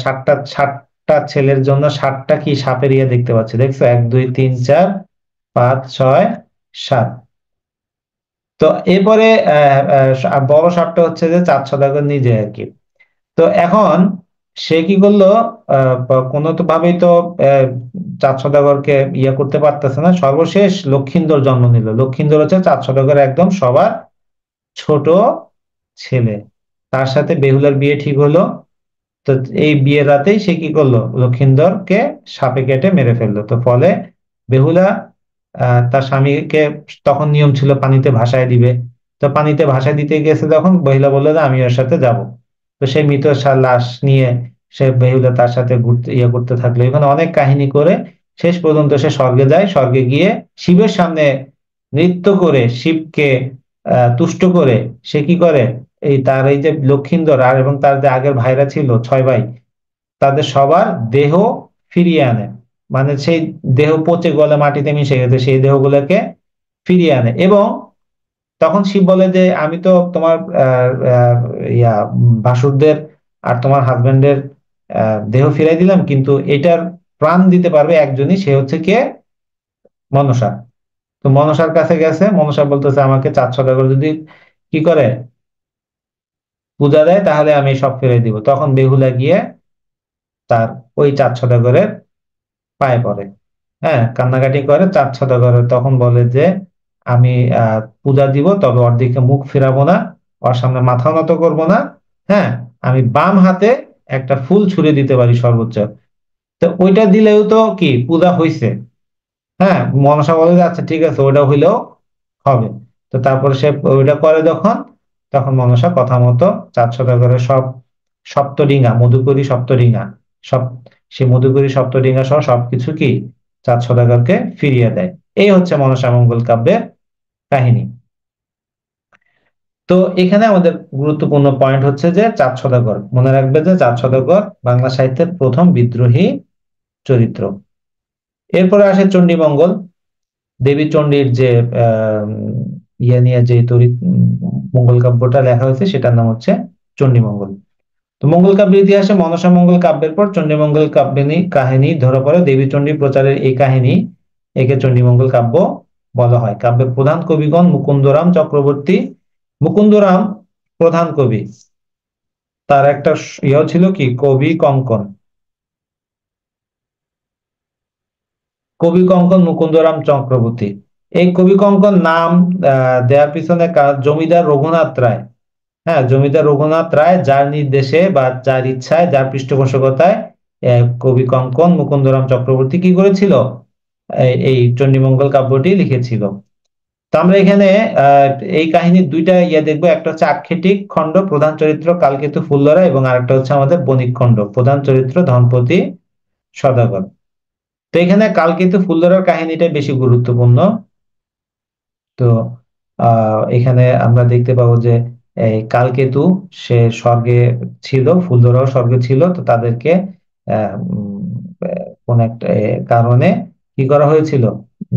ষাটটা ছেলের জন্য 7টা কি সাপের দেখতে পাচ্ছি, দেখছো, 1 2 3 4 5 6 7। তো এরপরে বড় সাপটা হচ্ছে যে চাঁদ সদাগর নিজে আর কি। তো এখন সে কি করলো, কোনো তো ভাবেই তো আহ, চাঁদ সদাগরকে করতে পারতেছে না। সর্বশেষ লক্ষিন্দর জন্ম নিল। লক্ষিন্দর হচ্ছে চাঁদ সদাগরের একদম সবার ছোট ছেলে। তার সাথে বেহুলার বিয়ে ঠিক হলো। তো এই বিয়ের রাতেই সে কি করলো, লক্ষিন্দরকে সাপে কেটে মেরে ফেললো। তো ফলে বেহুলা তার স্বামীকে, তখন নিয়ম ছিল পানিতে ভাসায় দিবে। তো পানিতে ভাসায় দিতে গেছে, তখন বেহুলা বললো যে আমি ওর সাথে যাব। তো সেই মৃত লাশ নিয়ে সে বেহুলা তার সাথে ঘুরতে করতে থাকলো। এখানে অনেক কাহিনী করে শেষ পর্যন্ত সে স্বর্গে যায়। স্বর্গে গিয়ে শিবের সামনে নৃত্য করে শিবকে তুষ্ট করে সে কি করে, তার এই যে লক্ষিন্দর আর এবং তার যে আগের ভাইরা ছিল 6 ভাই, তাদের সবার দেহ ফিরিয়ে আনে। মানে সেই দেহ পচে গলে মাটিতে মিশে গেছে, সেই দেহগুলোকে ফিরিয়ে আনে। এবং তখন শিব বলে যে আমি তো তোমার আহ আহ, ইয়া ভাসুরদের আর তোমার হাজবেন্ডের দেহ ফিরাই দিলাম, কিন্তু এটার প্রাণ দিতে পারবে একজনই, সে হচ্ছে কে, মনসা। তো মনসার কাছে গেছে, মনসা বলতেছে আমাকে চাঁদ সদাগর যদি কি করে পূজা দেয়, তাহলে আমি সব ফিরিয়ে দিব। তখন বেহুলা গিয়ে তার ওই চাঁদ সদাগরের পায়ে পড়ে, হ্যাঁ, কান্নাকাটি করে। চাঁদ সদাগর তখন বলে যে আমি পূজা দিব, তবে ওর দিকে মুখ ফিরাবো না, ওর সামনে মাথা নত করবো না। হ্যাঁ, আমি বাম হাতে একটা ফুল ছুঁড়ে দিতে পারি সর্বোচ্চ। তো ওইটা দিলেও তো কি পূজা হইছে। হ্যাঁ, মনসা বলে যে আচ্ছা ঠিক আছে, ওটা হইলেও হবে। তো তারপরে সে ওইটা করে যখন, তখন মনসা কথা মতো চাঁদ সদাগরের সব সপ্তডিঙা, মধুকরী সপ্তডিঙা, সব সে মধুকরী সপ্তডিঙা সহ সবকিছু কি চাঁদ সদাগরকে ফিরিয়ে দেয়। এই হচ্ছে মনসা মঙ্গল কাব্যের কাহিনী। তো এখানে আমাদের গুরুত্বপূর্ণ পয়েন্ট হচ্ছে যে চাঁদ সদাগর, মনে রাখবে যে চাঁদ সদাগর বাংলা সাহিত্যের প্রথম বিদ্রোহী চরিত্র। এরপরে আসে চণ্ডীমঙ্গল। দেবী চণ্ডীর যে আহ নিয়ে যে তড়িৎ মঙ্গল কাব্যটা লেখা হয়েছে, সেটার নাম হচ্ছে চণ্ডীমঙ্গল। তো মঙ্গল কাব্যের ইতিহাসে মনসা মঙ্গল কাব্যের পর চণ্ডীমঙ্গল কাহিনী ধরা পড়ে। দেবী চণ্ডী প্রচারের এই কাহিনী, একে চণ্ডীমঙ্গল কাব্য বলা হয়। কাব্যের প্রধান কবিগণ মুকুন্দরাম চক্রবর্তী। মুকুন্দরাম প্রধান কবি, তার একটা ছিল কি কবি কঙ্কন। কবি কঙ্কন মুকুন্দরাম চক্রবর্তী। এই কবি কঙ্কন নাম দেওয়ার পিছনে জমিদার রঘুনাথ রায়, হ্যাঁ, জমিদার রঘুনাথ রায় যার নির্দেশে বা যার ইচ্ছায়, যার পৃষ্ঠপোষকতায় কবি কঙ্কন মুকুন্দরাম চক্রবর্তী কি করেছিল, এই চণ্ডীমঙ্গল কাব্যটি লিখেছিল। তো আমরা এখানে এই কাহিনীর দুইটা দেখবো। একটা হচ্ছে আক্ষেটিক খণ্ড, প্রধান চরিত্র কালকেতু ফুল্লরা, এবং আরেকটা হচ্ছে আমাদের বণিক খণ্ড, প্রধান চরিত্র ধনপতি সদাগর। তো এখানে কালকেতু ফুল্লরার কাহিনীটা বেশি গুরুত্বপূর্ণ। তো এখানে আমরা দেখতে পাবো যে এই কালকেতু সে স্বর্গে ছিল, ফুলধরাও স্বর্গে ছিল, তো তাদেরকে কোন একটা কারণে কি করা হয়েছিল,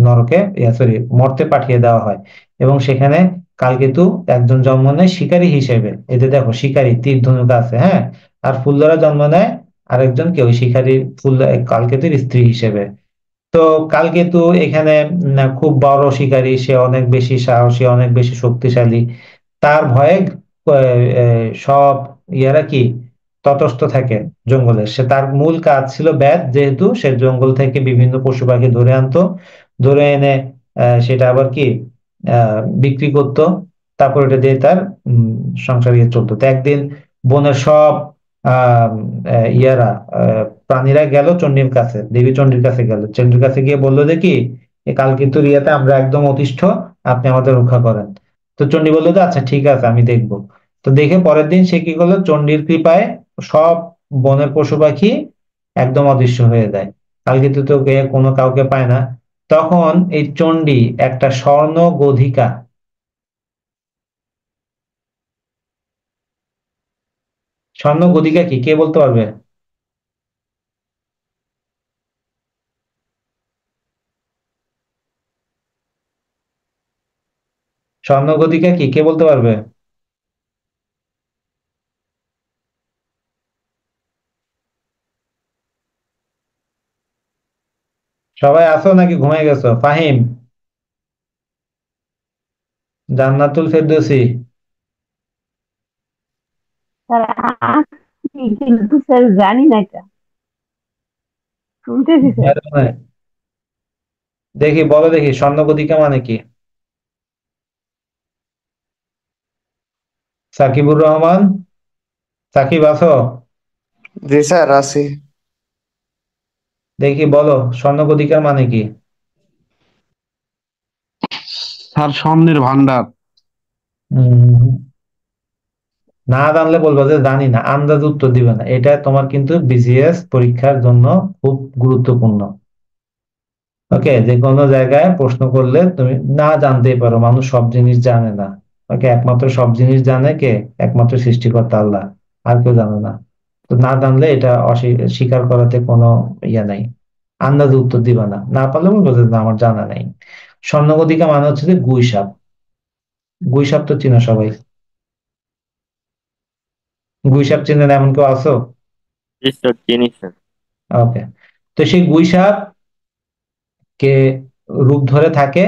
নরকে, সরি, মর্তে পাঠিয়ে দেওয়া হয়। এবং সেখানে কালকেতু একজন জন্ম নেয় শিকারী হিসেবে, এতে দেখো শিকারী তীর ধনুক আছে, হ্যাঁ। আর ফুলধরা জন্ম নেয় আরেকজন কে, ওই শিকারী কালকেতুর স্ত্রী হিসেবে। তো কালকেতু এখানে খুব বড় শিকারী, সে অনেক বেশি সাহসী, অনেক বেশি শক্তিশালী। তার ভয়ে সব ইয়ারা কি তটস্থ থাকে জঙ্গলে। সে তার মূল কাজ ছিল বেদ, যেহেতু সে জঙ্গল থেকে বিভিন্ন পশু পাখি ধরে আনতো, ধরে এনে সেটা আবার কি বিক্রি করতো, তারপর এটা দিয়ে তার সংসার ইয়ে চলতো। তো একদিন বনের সব আহ ইয়ারা প্রাণীরা গেল চণ্ডীর কাছে, দেবী চণ্ডীর কাছে গেল, চণ্ডীর কাছে গিয়ে বললো যে কি, এই কালকেতুর ইয়াতে আমরা একদম অতিষ্ঠ, আপনি আমাদের রক্ষা করেন। তো চণ্ডী বললো যে আচ্ছা ঠিক আছে, আমি দেখবো। তো দেখে পরের দিন সে কি করলো, চণ্ডীর কৃপায় সব বনের পশু পাখি একদম অদৃশ্য হয়ে যায়। কালকেতু তো কোনো কাউকে পায় না। তখন এই চণ্ডী একটা স্বর্ণ গধিকা, স্বর্ণ গধিকা কি কে বলতে পারবে? স্বর্ণ গধিকা কি কে বলতে পারবে? সবাই আছো নাকি ঘুমাই গেছো? ফাহিম, জান্নাতুল ফেরদৌসি, স্যার আসছি কিন্তু স্যার জানি না এটা, শুনতেছি স্যার। দেখি বলো দেখি, স্বর্ণ গধিকা মানে কি? সাকিবুর রহমান, সাকিব আছো? জি স্যার আছি। দেখি বলো, স্বর্ণ গধিকার মানে কি? স্যার স্বর্ণের ভান্ডার। উম, না জানলে বলবো যে জানি না, আন্দাজ উত্তর দিবে না। এটা তোমার কিন্তু বিসিএস পরীক্ষার জন্য খুব গুরুত্বপূর্ণ। ওকে, যে কোনো জায়গায় প্রশ্ন করলে তুমি না জানতেই পারো, মানুষ সব জিনিস জানে না। ওকে, একমাত্র সব জিনিস জানে কে? একমাত্র সৃষ্টিকর্তা আল্লাহ, আর কেউ জানে না। তো না জানলে এটা স্বীকার করাতে কোনো ইয়ে নাই। আন্দাজে উত্তর দিবা না, না পারলে বলবো যে না, আমার জানা নাই। স্বর্ণগতিকা মানে হচ্ছে যে গুই সাপ। গুই সাপ তো চিনো সবাই। গুই সাপ চিনেন এমন কেউ আছো? জি স্যার, চিনি স্যার। ওকে, তো সেই গুই সাপ কে রূপ ধরে থাকে।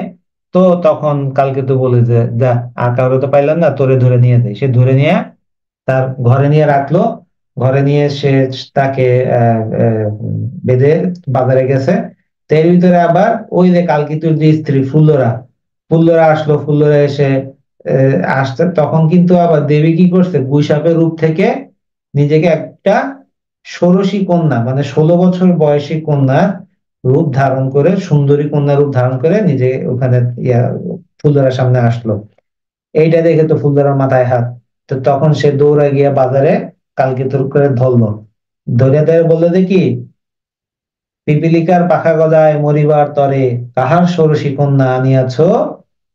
তো তখন কালকে তো বলে যে যা, আর কাউকে তো পাইলাম না, তোরে ধরে নিয়ে যাই। সে ধরে নিয়ে তার ঘরে নিয়ে রাখলো। ঘরে নিয়ে সে তাকে বেঁধে বাজারে গেছে। তো এর ভিতরে আবার ওই যে কালকিতুর যে স্ত্রী ফুল্লরা, ফুল্লরা আসলো। ফুল্লরা এসে আসতে, তখন কিন্তু আবার দেবী কি করছে, গুই সাপের রূপ থেকে নিজেকে একটা ষোড়শী কন্যা, মানে 16 বছর বয়সী কন্যা রূপ ধারণ করে, সুন্দরী কন্যা রূপ ধারণ করে নিজে ওখানে ফুলদারার সামনে আসলো। এইটা দেখে তো ফুলদারার মাথায় হাত। তো তখন সে দৌড়ে গিয়ে বাজারে কালকেতুর করে ধরলো। ধরে ধরে বললো যে কি, পিপিলিকার পাখা গজায় মরিবার তরে, কাহার ষোড়শী কন্যা আনিয়াছ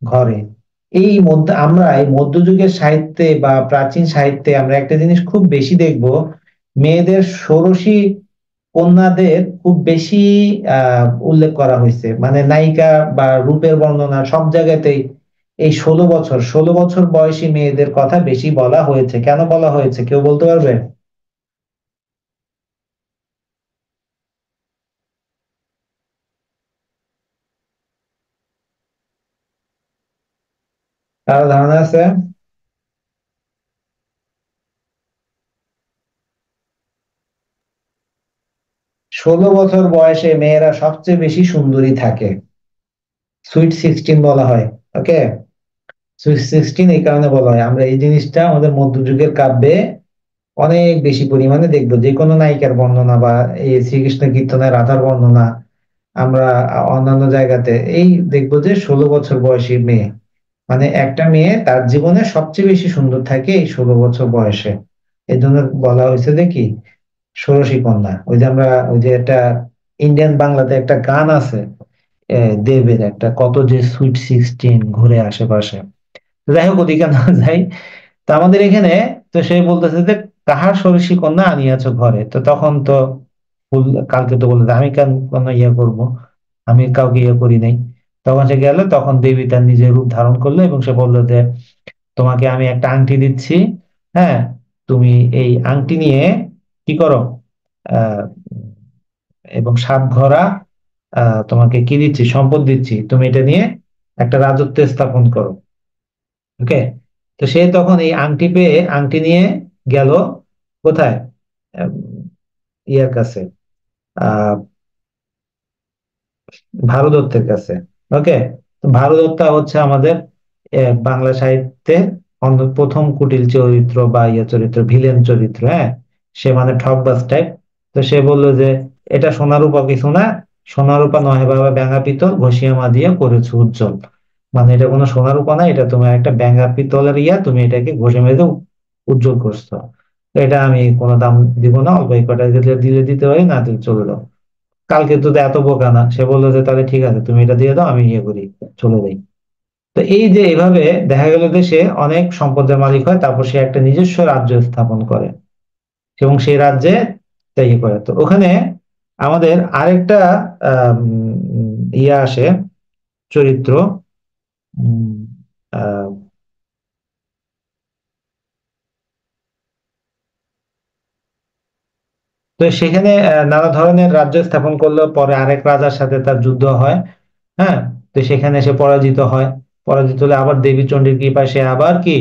ঘরে। এই মধ্যে আমরা এই মধ্যযুগের সাহিত্যে বা প্রাচীন সাহিত্যে আমরা একটা জিনিস খুব বেশি দেখবো, মেয়েদের ষোড়শী কন্যাদের খুব বেশি উল্লেখ করা হয়েছে। মানে নায়িকা বা রূপের বর্ণনা সব জায়গাতেই এই 16 বছর বয়সী মেয়েদের কথা বেশি বলা হয়েছে। কেন বলা হয়েছে কেউ বলতে পারবে? কারো ধারণা আছে? 16 বছর বয়সে মেয়েরা সবচেয়ে বেশি সুন্দরী থাকে, সুইট 16 বলা হয়। ওকে, সুইট 16 এই কারণে বলা হয়। আমরা এই জিনিসটা আমাদের মধ্যযুগের কাব্যে অনেক বেশি পরিমাণে দেখবো। যে কোনো নায়িকার বর্ণনা বা এই শ্রীকৃষ্ণ কীর্তনের রাধার বর্ণনা আমরা অন্যান্য জায়গাতে এই দেখবো যে 16 বছর বয়সী মেয়ে, মানে একটা মেয়ে তার জীবনে সবচেয়ে বেশি সুন্দর থাকে এই 16 বছর বয়সে। এই জন্য বলা হয়েছে যে কি, ষোড়শী কন্যা। ওই যে আমরা ওই যে একটা ইন্ডিয়ান বাংলাতে একটা গান আছে, দেবের একটা, কত যে সুইট 16 ঘুরে আশেপাশে। যাই হোক, ওদিকে না যাই। তো আমাদের এখানে তো সে বলতেছে যে কাহার ষোড়শী কন্যা আনিয়াছ ঘরে। তো তখন তো কালকে তো বললো আমি কেন কোনো ইয়ে করবো, আমি কাউকে ইয়ে করি নাই। তখন সে গেল, তখন দেবী তার নিজের রূপ ধারণ করলো এবং সে বললো যে তোমাকে আমি একটা আংটি দিচ্ছি, হ্যাঁ, তুমি এই আংটি নিয়ে কি করো, আহ এবং 7 ঘোড়া তোমাকে কি দিচ্ছি, সম্পদ দিচ্ছি, তুমি এটা নিয়ে একটা রাজত্ব স্থাপন করো। ওকে। তো সে তখন এই আংটি পেয়ে আংটি নিয়ে গেল কোথায়, আহ, ইয়ার কাছে, আহ ভারদত্তের কাছে। ওকে। তো ভারদত্তা হচ্ছে আমাদের বাংলা সাহিত্যের প্রথম কুটিল চরিত্র বা ইয়ে চরিত্র, ভিলেন চরিত্র। হ্যাঁ, সে মানে ঠকবাজ টাইপ। তো সে বললো যে এটা সোনারূপা কিছু না, সোনারূপা নহে বাবা ব্যাঙা পিতল ঘষিয়া মাজিয়া করেছো উজ্জ্বল। মানে এটা কোনো সোনারূপা না, এটা তোমার একটা ব্যাঙা পিতলের ইয়া, তুমি এটাকে ঘষে মেজে উজ্জ্বল করছো। তো এটা আমি কোনো দাম দিব না, অল্প এই কটা দিলে দিলে দিতে পারি, না দিলে চলে দাও। কালকে তো এত বোকা না, সে বললো যে তাহলে ঠিক আছে তুমি এটা দিয়ে দাও, আমি ইয়ে করি, চলে যাই। তো এই যে এভাবে দেখা গেল যে সে অনেক সম্পদের মালিক হয়, তারপর সে একটা নিজস্ব রাজ্য স্থাপন করে এবং সেই রাজ্যে ইয়ে করে। তো ওখানে আমাদের আরেকটা ইয়ে আসে, চরিত্র, উম, আহ, তো সেখানে নানা ধরনের রাজ্য স্থাপন করলো, পরে আরেক রাজার সাথে তার যুদ্ধ হয়। হ্যাঁ। তো সেখানে সে পরাজিত হয়, পরাজিত হলে আবার দেবী চণ্ডীর কৃপায় সে আবার কি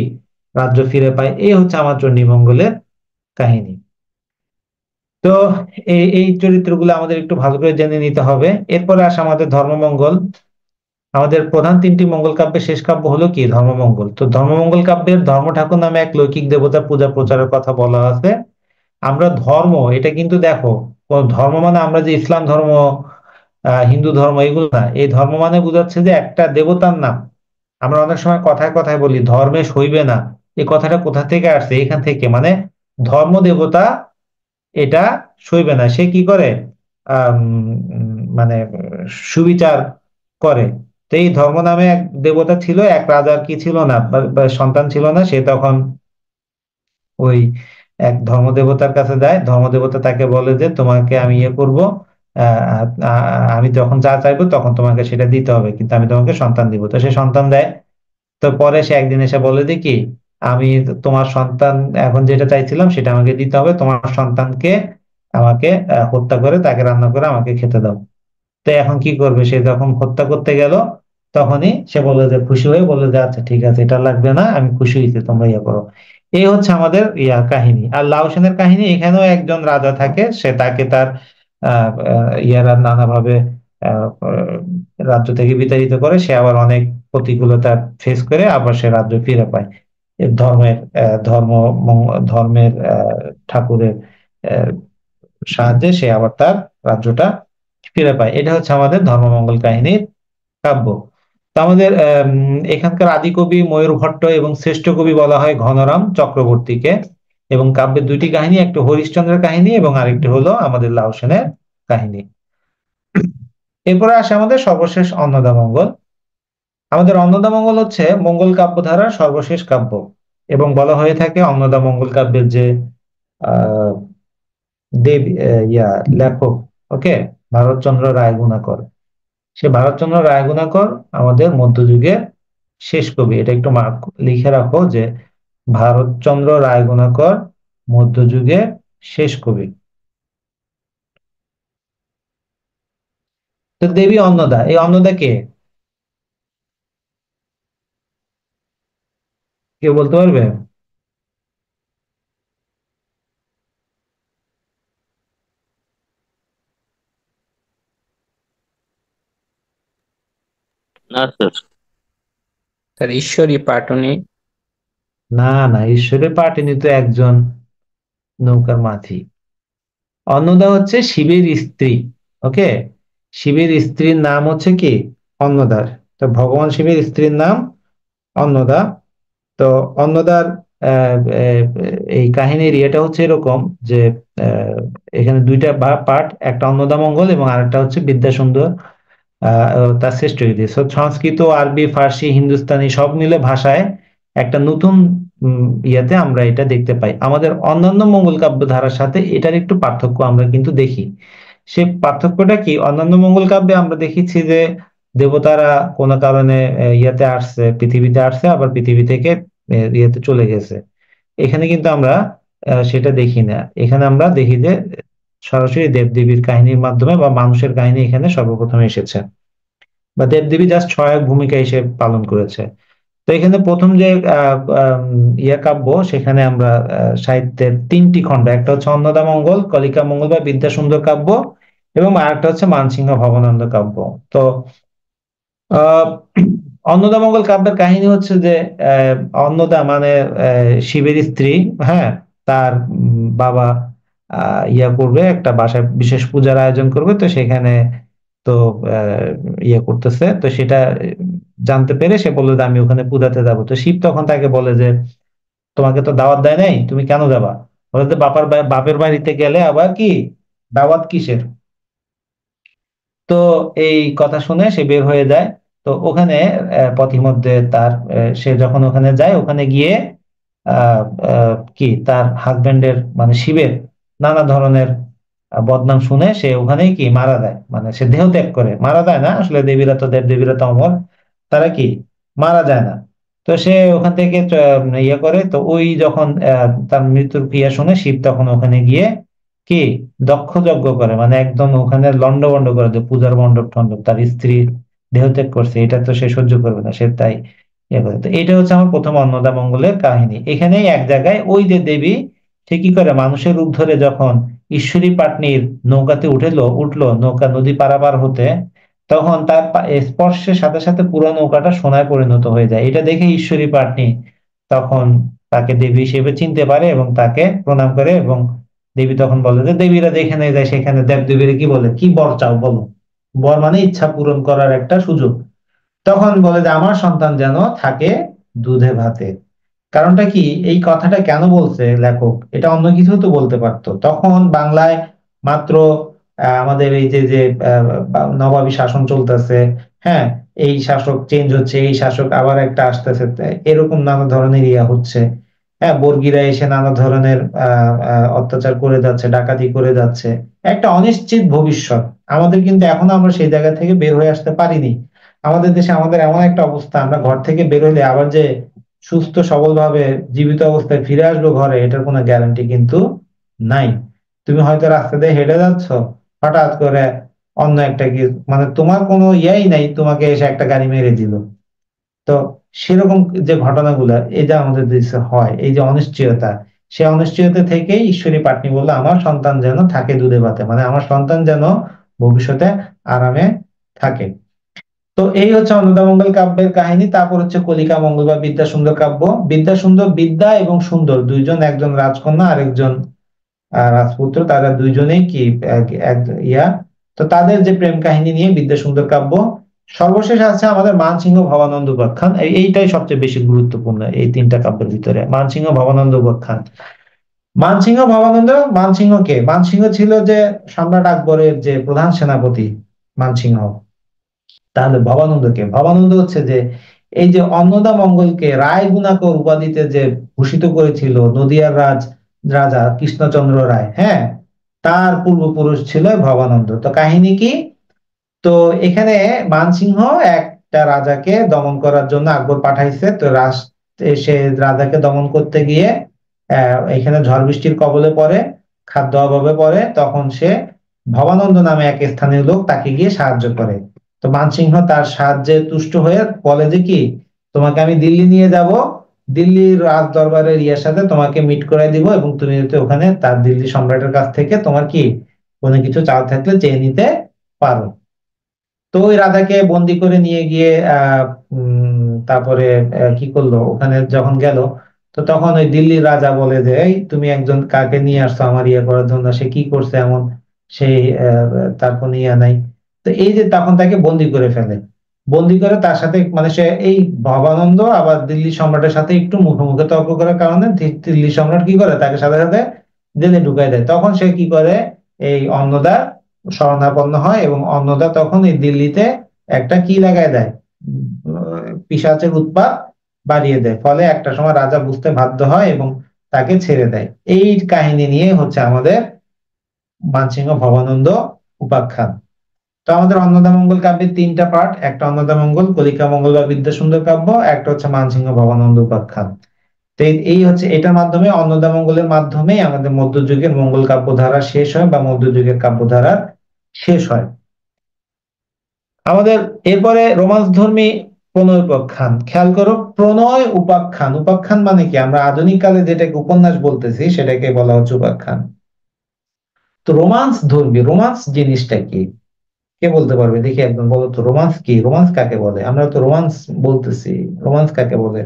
রাজ্য ফিরে পায়। এই হচ্ছে আমার চণ্ডীমঙ্গলের কাহিনী। তো এই এই চরিত্রগুলো আমাদের একটু ভালো করে জেনে নিতে হবে। এরপরে আসে আমাদের ধর্মমঙ্গল। আমাদের প্রধান 3টি মঙ্গল কাব্যের শেষ কাব্য হলো কি ধর্মমঙ্গল। তো ধর্মমঙ্গল কাব্যের ধর্ম ঠাকুর নামে এক লৌকিক দেবতার পূজা প্রচারের কথা বলা আছে। আমরা ধর্ম, এটা কিন্তু দেখো, কোন ধর্ম মানে আমরা যে ইসলাম ধর্ম, হিন্দু ধর্ম এগুলো না, এই ধর্ম মানে বোঝাচ্ছে যে একটা দেবতার নাম। আমরা অনেক সময় কথায় কথায় বলি ধর্মে সইবে না, এই কথাটা কোথা থেকে আসছে, এখান থেকে, মানে ধর্ম দেবতা এটা সইবে না, সে কি করে, মানে সুবিচার করে। তো এই ধর্ম নামে এক দেবতা ছিল, এক রাজার কি ছিল না, বা সন্তান ছিল না, সে তখন ওই এক ধর্মদেবতার কাছে যায়। ধর্মদেবতা তাকে বলে যে তোমাকে আমি ইয়ে করবো, আমি যখন যা চাইবো তখন তোমাকে সেটা দিতে হবে, কিন্তু আমি তোমাকে সন্তান দিব। তো সে সন্তান দেয়। তো পরে সে একদিন এসে বলে যে কি, আমি তোমার সন্তান এখন যেটা চাইছিলাম সেটা আমাকে দিতে হবে, তোমার সন্তানকে আমাকে হত্যা করে তাকে রান্না করে আমাকে খেতে দাও। তো এখন কি করবে, সে যখন হত্যা করতে গেল তখনই সে বললো যে, খুশি হয়ে বললো যে আচ্ছা ঠিক আছে এটা লাগবে না, আমি খুশি হয়েছি, তোমরা ইয়ে করো। এই হচ্ছে আমাদের কাহিনী। আর লাউ সেনের কাহিনী, এখানেও একজন রাজা থাকে, সে তাকে তার ইয়ারা নানাভাবে রাজ্য থেকে বিতাড়িত করে, সে আবার অনেক প্রতিকূলতা ফেস করে আবার সে রাজ্য ফিরে পায়। এর ধর্মের ধর্মের ঠাকুরের আহ, সাহায্যে সে আবার তার রাজ্যটা ফিরে পায়। এটা হচ্ছে আমাদের ধর্মমঙ্গল কাহিনীর কাব্য। তো আমাদের এখানকার আদি কবি ময়ূর ভট্ট এবং শ্রেষ্ঠ কবি বলা হয় ঘনরাম চক্রবর্তীকে। এবং কাব্যের 2টি কাহিনী, একটি হরিশ্চন্দ্রের কাহিনী এবং আরেকটি হলো আমাদের লাউ সেনের কাহিনী। এরপরে আসে আমাদের সর্বশেষ অন্নদামঙ্গল। আমাদের অন্নদামঙ্গল হচ্ছে মঙ্গল কাব্য ধারার সর্বশেষ কাব্য এবং বলা হয়ে থাকে অন্নদামঙ্গল কাব্যের যে আহ দেব লেখক, ওকে, ভারতচন্দ্র রায়গুণাকর। সে ভারতচন্দ্র রায়গুণাকর আমাদের মধ্যযুগের শেষ কবি। এটা একটু লিখে রাখো যে ভারতচন্দ্র রায়গুণাকর মধ্যযুগের শেষ কবি। তো দেবী অন্নদা, এই অন্নদা কে, কেউ বলতে পারবে? না স্যার। স্যার ঈশ্বরী পাটনি। না না, ঈশ্বরের পাটিনি তো একজন নৌকার মাঝি। অন্নদা হচ্ছে শিবের স্ত্রী। ওকে। শিবের স্ত্রীর নাম হচ্ছে কি অন্নদার। তো ভগবান শিবের স্ত্রীর নাম অন্নদা। তো অন্নদার আহ, আহ, এই কাহিনীর ইয়েটা হচ্ছে এরকম যে আহ, এখানে 2টা পার্ট, একটা অন্নদা মঙ্গল এবং আরেকটা হচ্ছে বিদ্যাসুন্দর তার শ্রেষ্ঠ কৃতি। সংস্কৃত, আরবি, ফার্সি, হিন্দুস্তানি সব মিলে ভাষায় একটা নতুন ইয়াতে আমরা এটা দেখতে পাই। আমাদের অন্যান্য মঙ্গল কাব্য ধারার সাথে এটার একটু পার্থক্য আমরা কিন্তু দেখি। সে পার্থক্যটা কি? অন্যান্য মঙ্গল কাব্যে আমরা দেখেছি যে দেবতারা কোনো কারণে ইয়াতে আসছে, পৃথিবীতে আসছে, আবার পৃথিবী থেকে ইয়াতে চলে গেছে। এখানে কিন্তু আমরা সেটা দেখি না। এখানে আমরা দেখি যে সরাসরি দেবদেবীর কাহিনীর মাধ্যমে বা মানুষের কাহিনী এখানে সর্বপ্রথম এসেছে, বা দেবদেবী জাস্ট সহায়ক ভূমিকা হিসেবে পালন করেছে। তো এখানে প্রথম যে ইয়া কাব্য, সেখানে আমরা সাহিত্যের 3টি খণ্ড, একটা হচ্ছে অন্নদামঙ্গল, কলিকা মঙ্গল বা বিদ্যাসুন্দর কাব্য, এবং আরেকটা হচ্ছে মানসিংহ ভবানন্দ কাব্য। তো আহ অন্নদামঙ্গল কাব্যের কাহিনী হচ্ছে যে অন্নদা মানে শিবের স্ত্রী, হ্যাঁ, তার বাবা ইয়া করবে, একটা বাসায় বিশেষ পূজার আয়োজন করবে, তো সেখানে তো ইয়ে করতেছে, তো সেটা জানতে পেরে সে বললো যে আমি ওখানে পূজাতে যাবো। তো শিব তখন তাকে বলে যে তোমাকে তো দাওয়াত দেয় নাই, তুমি কেন যাবা? বলে যে বাপের বাড়িতে গেলে আবার কি দাওয়াত কিসের? তো এই কথা শুনে সে বের হয়ে যায়। তো ওখানে পথিমধ্যে তার সে যখন ওখানে যায়, ওখানে গিয়ে কি তার হাজবেন্ডের মানে শিবের নানা ধরনের বদনাম শুনে সে ওখানেই কি মারা যায়, মানে সে দেহ ত্যাগ করে, মারা যায় না আসলে, দেবীরা তো দেবদেবীরা তো অমর, তারা কি মারা যায় না। তো সে ওখান থেকে ইয়ে করে, তো ওই যখন তার মৃত্যুর ক্রিয়া শুনে শিব তখন ওখানে গিয়ে কি দক্ষ যজ্ঞ করে, মানে একদম ওখানে লন্ডভন্ড করে, যে পূজার মণ্ডপ টণ্ডপ, তার স্ত্রী দেহত্যাগ করছে, এটা তো সে সহ্য করবে না, সে তাই ইয়ে করে। তো এটা হচ্ছে আমার প্রথম অন্নদা মঙ্গলের কাহিনী। এখানেই এক জায়গায় ওই যে দেবী, সে কি করে মানুষের রূপ ধরে যখন ঈশ্বরী পাটনির নৌকাতে উঠলো নৌকা নদী পারাপার হতে, তখন তার স্পর্শের সাথে সাথে পুরো নৌকাটা সোনায় পরিণত হয়ে যায়। এটা দেখে ঈশ্বরী পাটনি তখন তাকে দেবী হিসেবে চিনতে পারে এবং তাকে প্রণাম করে, এবং দেবী তখন বলে যে দেবীরা যেখানে যায় সেখানে দেবদেবীরা কি বলে, কি বর চাও বলো? বর মানে ইচ্ছা পূরণ করার একটা সুযোগ। তখন বলে যে আমার সন্তান যেন থাকে দুধে ভাতে। কারণটা কি, এই কথাটা কেন বলছে লেখক? এটা অন্য কিছু তো বলতে পারতো। তখন বাংলায় মাত্র আমাদের এই যে যে নবাবী শাসন চলতেছে, হ্যাঁ, এই শাসক চেঞ্জ হচ্ছে, এই শাসক আবার একটা আসতেছে, এরকম নানা ধরনের ইয়া হচ্ছে, হ্যাঁ, বর্গীরা এসে নানা ধরনের অত্যাচার করে যাচ্ছে, ডাকাতি করে যাচ্ছে, একটা অনিশ্চিত ভবিষ্যৎ। আমাদের কিন্তু এখনো আমরা সেই জায়গা থেকে বের হয়ে আসতে পারিনি। আমাদের দেশে আমাদের এমন একটা অবস্থা, আমরা ঘর থেকে বের হলে আবার যে সুস্থ সবল ভাবে জীবিত অবস্থায় ফিরে আসবো ঘরে, এটার কোনো গ্যারান্টি কিন্তু নাই। তুমি হয়তো রাস্তা দিয়ে হেঁটে যাচ্ছ, হঠাৎ করে অন্য একটা কি, মানে তোমার কোনো ইয়াই নাই, তোমাকে এসে একটা গাড়ি মেরে দিল। তো সেরকম যে ঘটনাগুলো, এই যে আমাদের দেশে হয়, এই যে অনিশ্চয়তা, সে অনিশ্চয়তা থেকেই ঈশ্বরী পাটনি বললো আমার সন্তান যেন থাকে দুধে ভাতে, মানে আমার সন্তান যেন ভবিষ্যতে আরামে থাকে। তো এই হচ্ছে অন্নদামঙ্গল কাব্যের কাহিনী। তারপর হচ্ছে কলিকা মঙ্গল বা বিদ্যাসুন্দর কাব্য। বিদ্যাসুন্দর, বিদ্যা এবং সুন্দর দুইজন, একজন রাজকন্যা আরেকজন রাজপুত্র, তারা দুইজনেই কি এক ইয়া। তো তাদের যে প্রেম কাহিনী নিয়ে বিদ্যাসুন্দর কাব্য। সর্বশেষ আছে আমাদের মানসিংহ ভবানন্দ উপাখ্যান। এইটাই সবচেয়ে বেশি গুরুত্বপূর্ণ এই 3টা কাব্যের ভিতরে, মানসিংহ ভবানন্দ উপাখ্যান। মানসিংহ ভবানন্দ, মানসিংহ কে? মানসিংহ ছিল যে সম্রাট আকবরের যে প্রধান সেনাপতি মানসিংহ। তাহলে ভবানন্দ কে? ভবানন্দ হচ্ছে যে এই যে অন্নদা মঙ্গলকে রায় গুণাকর উপাধিতে যে ভূষিত করেছিল নদিয়ার রাজা কৃষ্ণচন্দ্র রায়, হ্যাঁ, তার পূর্বপুরুষ ছিল ভবানন্দ। তো কাহিনী কি? তো এখানে মানসিংহ একটা রাজাকে দমন করার জন্য আকবর পাঠাইছে। তো সে রাজাকে দমন করতে গিয়ে এখানে ঝড় বৃষ্টির কবলে পড়ে, খাদ্য অভাবে পড়ে, তখন সে ভবানন্দ নামে এক স্থানীয় লোক তাকে গিয়ে সাহায্য করে। তো মানসিংহ তার সাহায্যে তুষ্ট হয়ে বলে যে কি, তোমাকে আমি দিল্লি নিয়ে যাব, দিল্লির রাজ দরবারের ইয়ার সাথে তোমাকে মিট করে দিব, এবং তুমি যাতে ওখানে তার দিল্লি সম্রাটের কাছ থেকে তোমার কি কোনো কিছু চাল থাকলে চেয়ে নিতে পারো। তো ওই রাধাকে বন্দি করে নিয়ে গিয়ে তারপরে কি করলো, ওখানে যখন গেল, তো তখন ওই দিল্লির রাজা বলে যে এই তুমি একজন কাকে নিয়ে আসছো আমার ইয়ে করার জন্য, সে কি করছে এমন, সেই তার কোনো ইয়ে নাই। তো এই যে তখন তাকে বন্দি করে ফেলে, বন্দি করে তার সাথে, মানে সে এই ভবানন্দ আবার দিল্লি সম্রাটের সাথে একটু মুখোমুখি তর্ক করার কারণে দিল্লি সম্রাট কি করে, তাকে সাথে সাথে জেলে ঢুকাই দেয়। তখন সে কি করে, এই অন্নদা শরণাপন্ন হয়, এবং অন্নদা তখন এই দিল্লিতে একটা কি লাগাই দেয়, পিশাচের উৎপাত বাড়িয়ে দেয়, ফলে একটা সময় রাজা বুঝতে বাধ্য হয় এবং তাকে ছেড়ে দেয়। এই কাহিনী নিয়ে হচ্ছে আমাদের মানসিংহ ভবানন্দ উপাখ্যান। তো আমাদের অন্নদামঙ্গল কাব্যের 3টা পার্ট, একটা অন্নদামঙ্গল, কলিকা মঙ্গল বা বিদ্যাসুন্দর কাব্য, একটা হচ্ছে মানসিংহ ভবানন্দ উপাখ্যান। তো এই হচ্ছে এটার মাধ্যমে, অন্নদামঙ্গলের মাধ্যমেই আমাদের মধ্যযুগের মঙ্গল কাব্যধারা শেষ হয় বা মধ্যযুগের কাব্যধারা শেষ হয়। আমাদের এরপরে রোমান্স ধর্মী প্রণয় উপাখ্যান। খেয়াল করো, প্রণয় উপাখ্যান, উপাখ্যান মানে কি? আমরা আধুনিক কালে যেটাকে উপন্যাস বলতেছি সেটাকে বলা হচ্ছে উপাখ্যান। তো রোমান্স ধর্মী, রোমান্স জিনিসটা কি? কে বলতে পারবে দেখি, একদম বলো তো, রোমান্স কি? রোমান্স কাকে বলে? আমরা তো রোমান্স বলতেছি, রোমান্স কাকে বলে?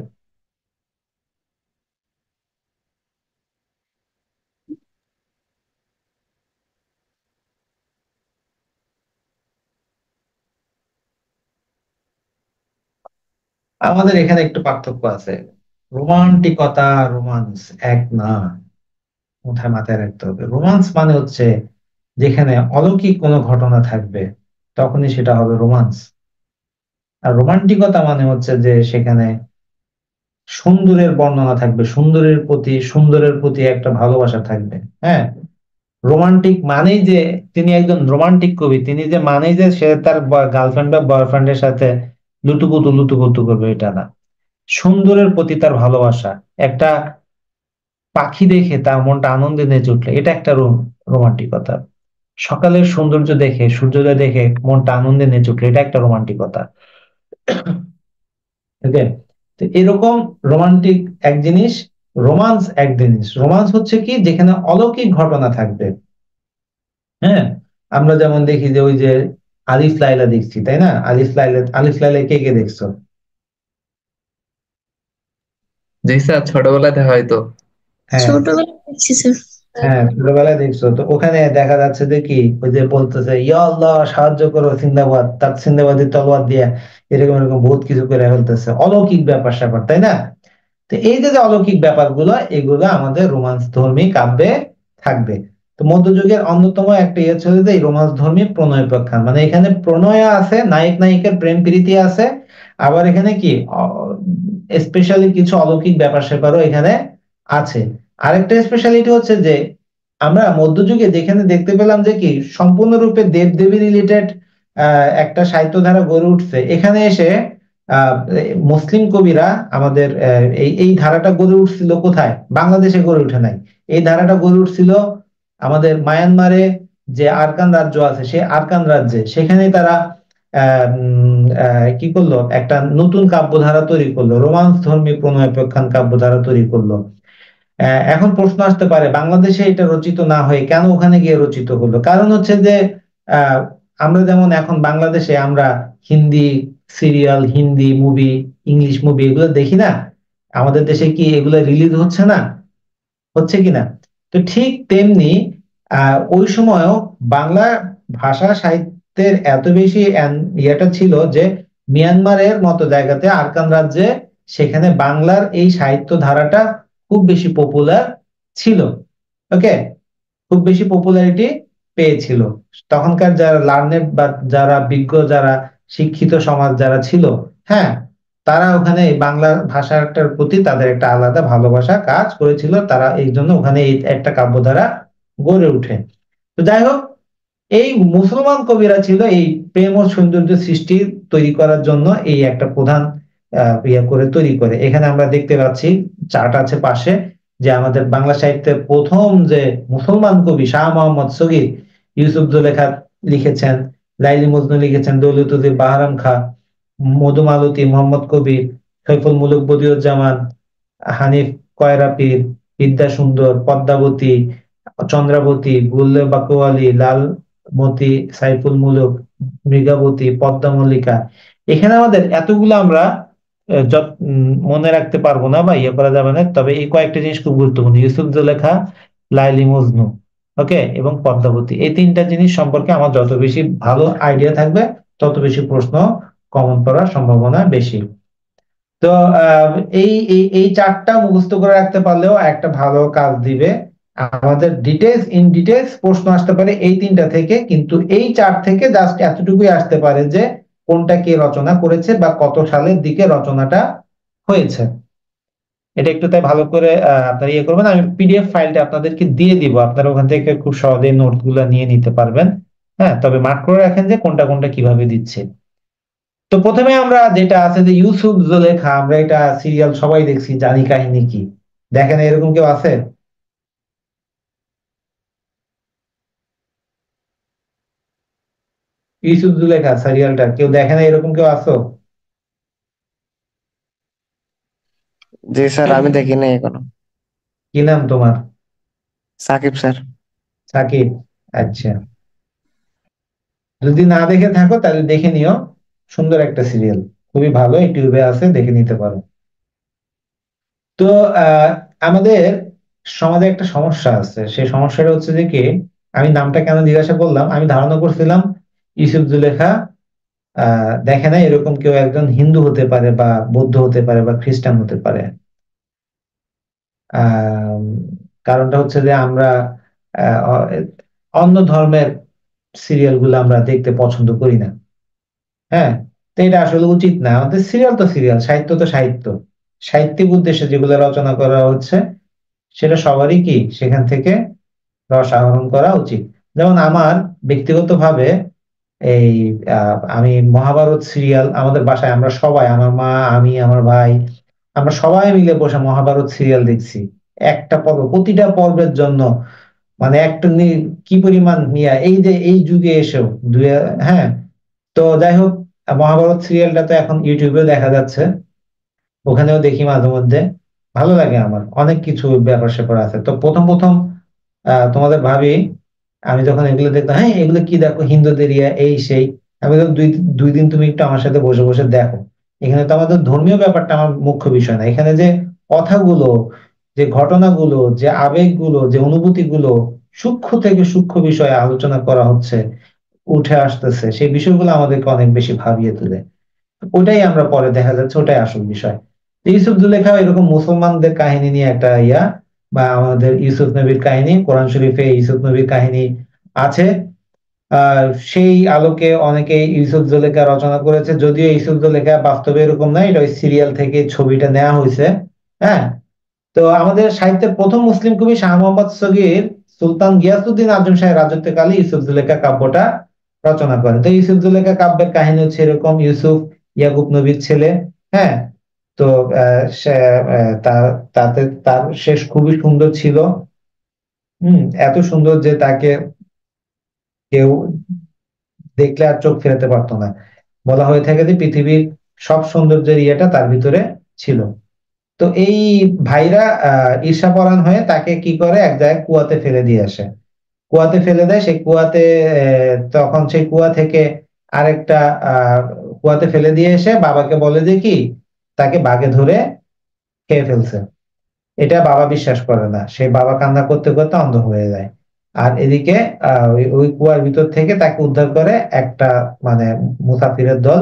আমাদের এখানে একটু পার্থক্য আছে। রোমান্টিকতা, রোমান্স এক না, মাথায় রাখতে হবে। রোমান্স মানে হচ্ছে যেখানে অলৌকিক কোনো ঘটনা থাকবে, তখনই সেটা হবে রোমান্স। আর রোমান্টিকতা মানে হচ্ছে যে সেখানে সুন্দরের বর্ণনা থাকবে, সুন্দরের প্রতি একটা ভালোবাসা থাকবে। হ্যাঁ, রোমান্টিক মানেই যে তিনি একজন রোমান্টিক কবি, তিনি যে মানেই যে সে তার গার্লফ্রেন্ড বা বয়ফ্রেন্ডের সাথে লুতুপুতু করবে, এটা না। সুন্দরের প্রতি তার ভালোবাসা, একটা পাখি দেখে তার মনটা আনন্দে নেচে উঠলে, এটা একটা রোমান্টিকতা। সকালের সৌন্দর্য দেখে, সূর্যোদয় দেখে মনটা আনন্দে নেচে উঠলে, এটা একটা রোমান্টিকতা। ওকে, তো এরকম রোমান্টিক এক জিনিস, রোমান্স এক জিনিস। রোমান্স হচ্ছে কি, যেখানে অলৌকিক ঘটনা থাকবে। হ্যাঁ, আমরা যেমন দেখি যে ওই যে আলিফ লায়লা দেখছি, তাই না? আলিফ লায়লা কে কে দেখছো? জি স্যার, ছোটবেলাতে হয়তো। হ্যাঁ, ছোটবেলায় দেখছি স্যার। হ্যাঁ ছোটবেলায় দেখছো তো। ওখানে দেখা যাচ্ছে যে কি, ওই যে বলতেছে ইয়া আল্লাহ সাহায্য করো সিন্দাবাদ, তার সিন্দাবাদের তলোয়ার দিয়ে এরকম এরকম বহুত কিছু করে ফেলতেছে, অলৌকিক ব্যাপার স্যাপার, তাই না? তো এই যে যে অলৌকিক ব্যাপারগুলো, এগুলো আমাদের রোমান্স ধর্মী কাব্যে থাকবে। তো মধ্যযুগের অন্যতম একটা ইয়ে ছিল যে এই রোমান্স ধর্মী প্রণয় উপাখ্যান, মানে এখানে প্রণয় আছে, নায়ক নায়িকার প্রেম প্রীতি আছে, আবার এখানে কি স্পেশালি কিছু অলৌকিক ব্যাপার স্যাপারও এখানে আছে। আরেকটা স্পেশালিটি হচ্ছে যে আমরা মধ্যযুগে যেখানে দেখতে পেলাম যে কি সম্পূর্ণরূপে দেব দেবী রিলেটেড একটা সাহিত্য ধারা গড়ে উঠছে, এখানে এসে আহ মুসলিম কবিরা আমাদের এই এই ধারাটা গড়ে উঠছিল কোথায়? বাংলাদেশে গড়ে উঠে নাই। এই ধারাটা গড়ে উঠছিল আমাদের মায়ানমারে, যে আরাকান রাজ্য আছে, সেই আরাকান রাজ্যে। সেখানে তারা কি করলো, একটা নতুন কাব্যধারা তৈরি করলো, রোমান্স ধর্মী প্রণয় উপাখ্যান কাব্যধারা তৈরি করলো। এখন প্রশ্ন আসতে পারে, বাংলাদেশে এটা রচিত না হয়ে কেন ওখানে গিয়ে রচিত হলো? কারণ হচ্ছে যে আহ আমরা যেমন এখন বাংলাদেশে আমরা Hindi serial, Hindi movie, English movie এগুলো দেখি না? আমাদের দেশে কি এগুলো রিলিজ হচ্ছে না? হচ্ছে কিনা? তো ঠিক তেমনি ওই সময়ও বাংলা ভাষা সাহিত্যের এত বেশি ইয়েটা ছিল যে মিয়ানমারের মতো জায়গাতে, আরাকান রাজ্যে, সেখানে বাংলার এই সাহিত্য ধারাটা খুব বেশি পপুলার ছিল। ওকে, খুব বেশি পপুলারিটি পেয়েছিল। তখনকার যারা লার্নেড বা যারা বিজ্ঞ, যারা শিক্ষিত সমাজ যারা ছিল, হ্যাঁ, তারা ওখানে এই বাংলা ভাষাটার প্রতি তাদের একটা আলাদা ভালোবাসা কাজ করেছিল, তারা এই জন্য ওখানে এই একটা কাব্যধারা গড়ে ওঠে। তো যাই হোক, এই মুসলমান কবিরা ছিল এই প্রেম ও সৌন্দর্য সৃষ্টি তৈরি করার জন্য এই একটা প্রধান ইয়ে করে তৈরি করে। এখানে আমরা দেখতে পাচ্ছি, চার্ট আছে পাশে, যে আমাদের বাংলা সাহিত্যের প্রথম যে মুসলমান কবি শাহ মোহাম্মদ সগীর ইউসুফ জুলেখা লিখেছেন, লাইলি মজনু লিখেছেন দৌলতুদ্দিন বাহারাম খাঁ, মধুমালতী মোহাম্মদ কবির, সৈফুল মুলুক বদিউজ্জামান, হানিফ কয়রাপীর, বিদ্যাসুন্দর, পদ্মাবতী, চন্দ্রাবতী, গুল্লে বাকোয়ালি, লালমতি, সাইফুল মুলুক, মৃগাবতী, পদ্মা মল্লিকা। এখানে আমাদের এতগুলো আমরা মনে রাখতে পারবো না বা ইয়ে করা যাবে না, তবে এই কয়েকটা জিনিস খুব গুরুত্বপূর্ণ: ইউসুফ জুলেখা, লাইলি মজনু, ওকে, এবং পদ্মাবতী। এই 3টা জিনিস সম্পর্কে আমার যত বেশি ভালো আইডিয়া থাকবে, তত বেশি প্রশ্ন কমন করার সম্ভাবনা বেশি। তো এই এই এই 4টা মুখস্থ করে রাখতে পারলেও একটা ভালো কাজ দিবে। আমাদের ডিটেলস প্রশ্ন আসতে পারে এই 3টা থেকে, কিন্তু এই 4 থেকে জাস্ট এতটুকুই আসতে পারে যে কোনটা কে রচনা করেছে বা কত সালের দিকে রচনাটা হয়েছে। এটা একটু তাই ভালো করে আপনারা ইয়ে করবেন। আমি পিডিএফ ফাইলটা আপনাদেরকে দিয়ে দিব, আপনারা ওখান থেকে খুব সহজেই নোট গুলা নিয়ে নিতে পারবেন। হ্যাঁ, তবে মার্ক করে রাখেন যে কোনটা কোনটা কিভাবে দিচ্ছে। তো প্রথমে আমরা যেটা আছে যে ইউসুফ জুলেখা, আমরা এটা সিরিয়াল সবাই দেখছি, জানি কাহিনী কি। দেখেন এরকম কেউ আছে? ইউসুফ জুলেখা সিরিয়ালটা কেউ দেখে না, এরকম কেউ আছো? জি স্যার, আমি দেখি নাই এখনো। কি নাম তোমার? সাকিব স্যার। সাকিব। আচ্ছা, যদি না দেখে থাকো তাহলে দেখে নিও, সুন্দর একটা সিরিয়াল, খুবই ভালো, ইউটিউবে আছে, দেখে নিতে পারো। তো আহ আমাদের সমাজে একটা সমস্যা আছে, সেই সমস্যাটা হচ্ছে যে কি, আমি নামটা কেন জিজ্ঞাসা করলাম, আমি ধারণা করছিলাম ইউসুফ জুলেখা দেখে না এরকম কেউ একজন হিন্দু হতে পারে বা বৌদ্ধ হতে পারে বা খ্রিস্টান হতে পারে। আহ কারণটা হচ্ছে যে আমরা আহ, অন্য ধর্মের সিরিয়াল গুলো আমরা দেখতে পছন্দ করি না। হ্যাঁ, তো এটা আসলে উচিত না। আমাদের সিরিয়াল তো সিরিয়াল, সাহিত্য তো সাহিত্য, সাহিত্যিক উদ্দেশ্যে যেগুলো রচনা করা হচ্ছে সেটা সবারই কি সেখান থেকে রস আহরণ করা উচিত। যেমন আমার ব্যক্তিগতভাবে এই আমি মহাভারত সিরিয়াল, আমাদের বাসায় আমরা সবাই, আমার মা, আমি, আমার ভাই, আমরা সবাই মিলে বসে মহাভারত সিরিয়াল দেখছি। একটা পর্ব, প্রতিটা পর্বের জন্য মানে একটা কি পরিমাণ মিয়া, এই যে এই যুগে এসেও দুই, হ্যাঁ। তো যাই হোক, মহাভারত সিরিয়ালটা তো এখন ইউটিউবে দেখা যাচ্ছে, ওখানেও দেখি মাঝে মধ্যে, ভালো লাগে আমার, অনেক কিছু ব্যাপার স্যাপার আছে। তো প্রথম প্রথম তোমাদের ভাবি, আমি যখন এগুলো দেখতাম, হ্যাঁ এগুলো কি দেখো, হিন্দুদের ইয়া এই সেই, আমি বললাম, দুই দুই দিন তুমি একটু আমার সাথে বসে বসে দেখো। এখানে তো আমাদের ধর্মীয় ব্যাপারটা আমার মুখ্য বিষয় না, এখানে যে কথাগুলো, যে ঘটনাগুলো, যে আবেগগুলো, যে অনুভূতিগুলো, সূক্ষ্ম থেকে সূক্ষ্ম বিষয়ে আলোচনা করা হচ্ছে, উঠে আসতেছে, সেই বিষয়গুলো আমাদেরকে অনেক বেশি ভাবিয়ে তোলে। ওটাই আমরা পরে দেখা যাচ্ছে ওটাই আসল বিষয়। তো ইউসুফ জুলেখা এরকম মুসলমানদের কাহিনী নিয়ে একটা ইয়া, বা আমাদের ইউসুফ নবীর কাহিনী, কোরআন শরীফে ইউসুফ নবীর কাহিনী আছে। সেই আলোকে অনেকে ইউসুফ জুলেখা রচনা করেছে, যদিও ইউসুফ জুলেখা বাস্তবে এরকম না, এটা ওই সিরিয়াল থেকে ছবিটা নেওয়া হয়েছে। হ্যাঁ, তো আমাদের সাহিত্যের প্রথম মুসলিম কবি শাহ মোহাম্মদ সগীর সুলতান গিয়াসউদ্দিন আজম শাহের রাজত্বকালে ইউসুফ জুলেখা কাব্যটা রচনা করেন। তো ইউসুফ জুলেখা কাব্যের কাহিনী হচ্ছে এরকম, ইউসুফ ইয়াকুব নবীর ছেলে। হ্যাঁ, তো তাতে তার শেষ খুবই সুন্দর ছিল। এত সুন্দর যে তাকে কেউ দেখলে আর চোখ ফেরাতে পারতো না। বলা হয়ে থাকে যে পৃথিবীর সব সৌন্দর্যের ইয়েটা তার ভিতরে ছিল। তো এই ভাইরা ঈর্ষাপরায়ণ হয়ে তাকে কি করে, এক জায়গায় কুয়াতে ফেলে দিয়ে আসে। কুয়াতে ফেলে দেয়, সেই কুয়াতে তখন সেই কুয়া থেকে আরেকটা কুয়াতে ফেলে দিয়ে এসে বাবাকে বলে যে কি, তাকে বাঘে ধরে খেয়ে ফেলছে। এটা বাবা বিশ্বাস করে না, সেই বাবা কান্না করতে করতে অন্ধ হয়ে যায়। আর এদিকে ওই কুয়ার ভিতর থেকে তাকে উদ্ধার করে একটা মানে মুসাফিরের দল।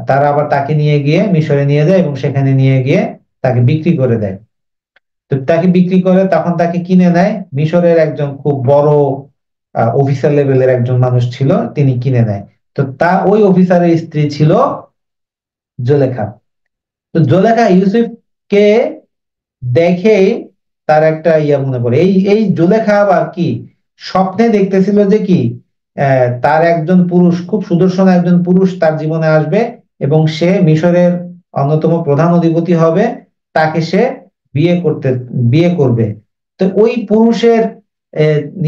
তারা আবার তাকে নিয়ে গিয়ে মিশরে নিয়ে যায় এবং সেখানে নিয়ে গিয়ে তাকে বিক্রি করে দেয়। তো তাকে বিক্রি করে, তখন তাকে কিনে নেয় মিশরের একজন খুব বড় অফিসার লেভেলের একজন মানুষ ছিল, তিনি কিনে নেয়। তো ওই অফিসারের স্ত্রী ছিল জুলেখা। তো জুলেখা ইউসুফকে দেখে তার একটা ইয়া মনে পড়ে, এই এই জুলেখা আবার কি স্বপ্নে দেখতেছিল যে কি, তার একজন পুরুষ, খুব সুদর্শন একজন পুরুষ তার জীবনে আসবে এবং সে মিশরের অন্যতম প্রধান অধিপতি হবে, তাকে সে বিয়ে করবে। তো ওই পুরুষের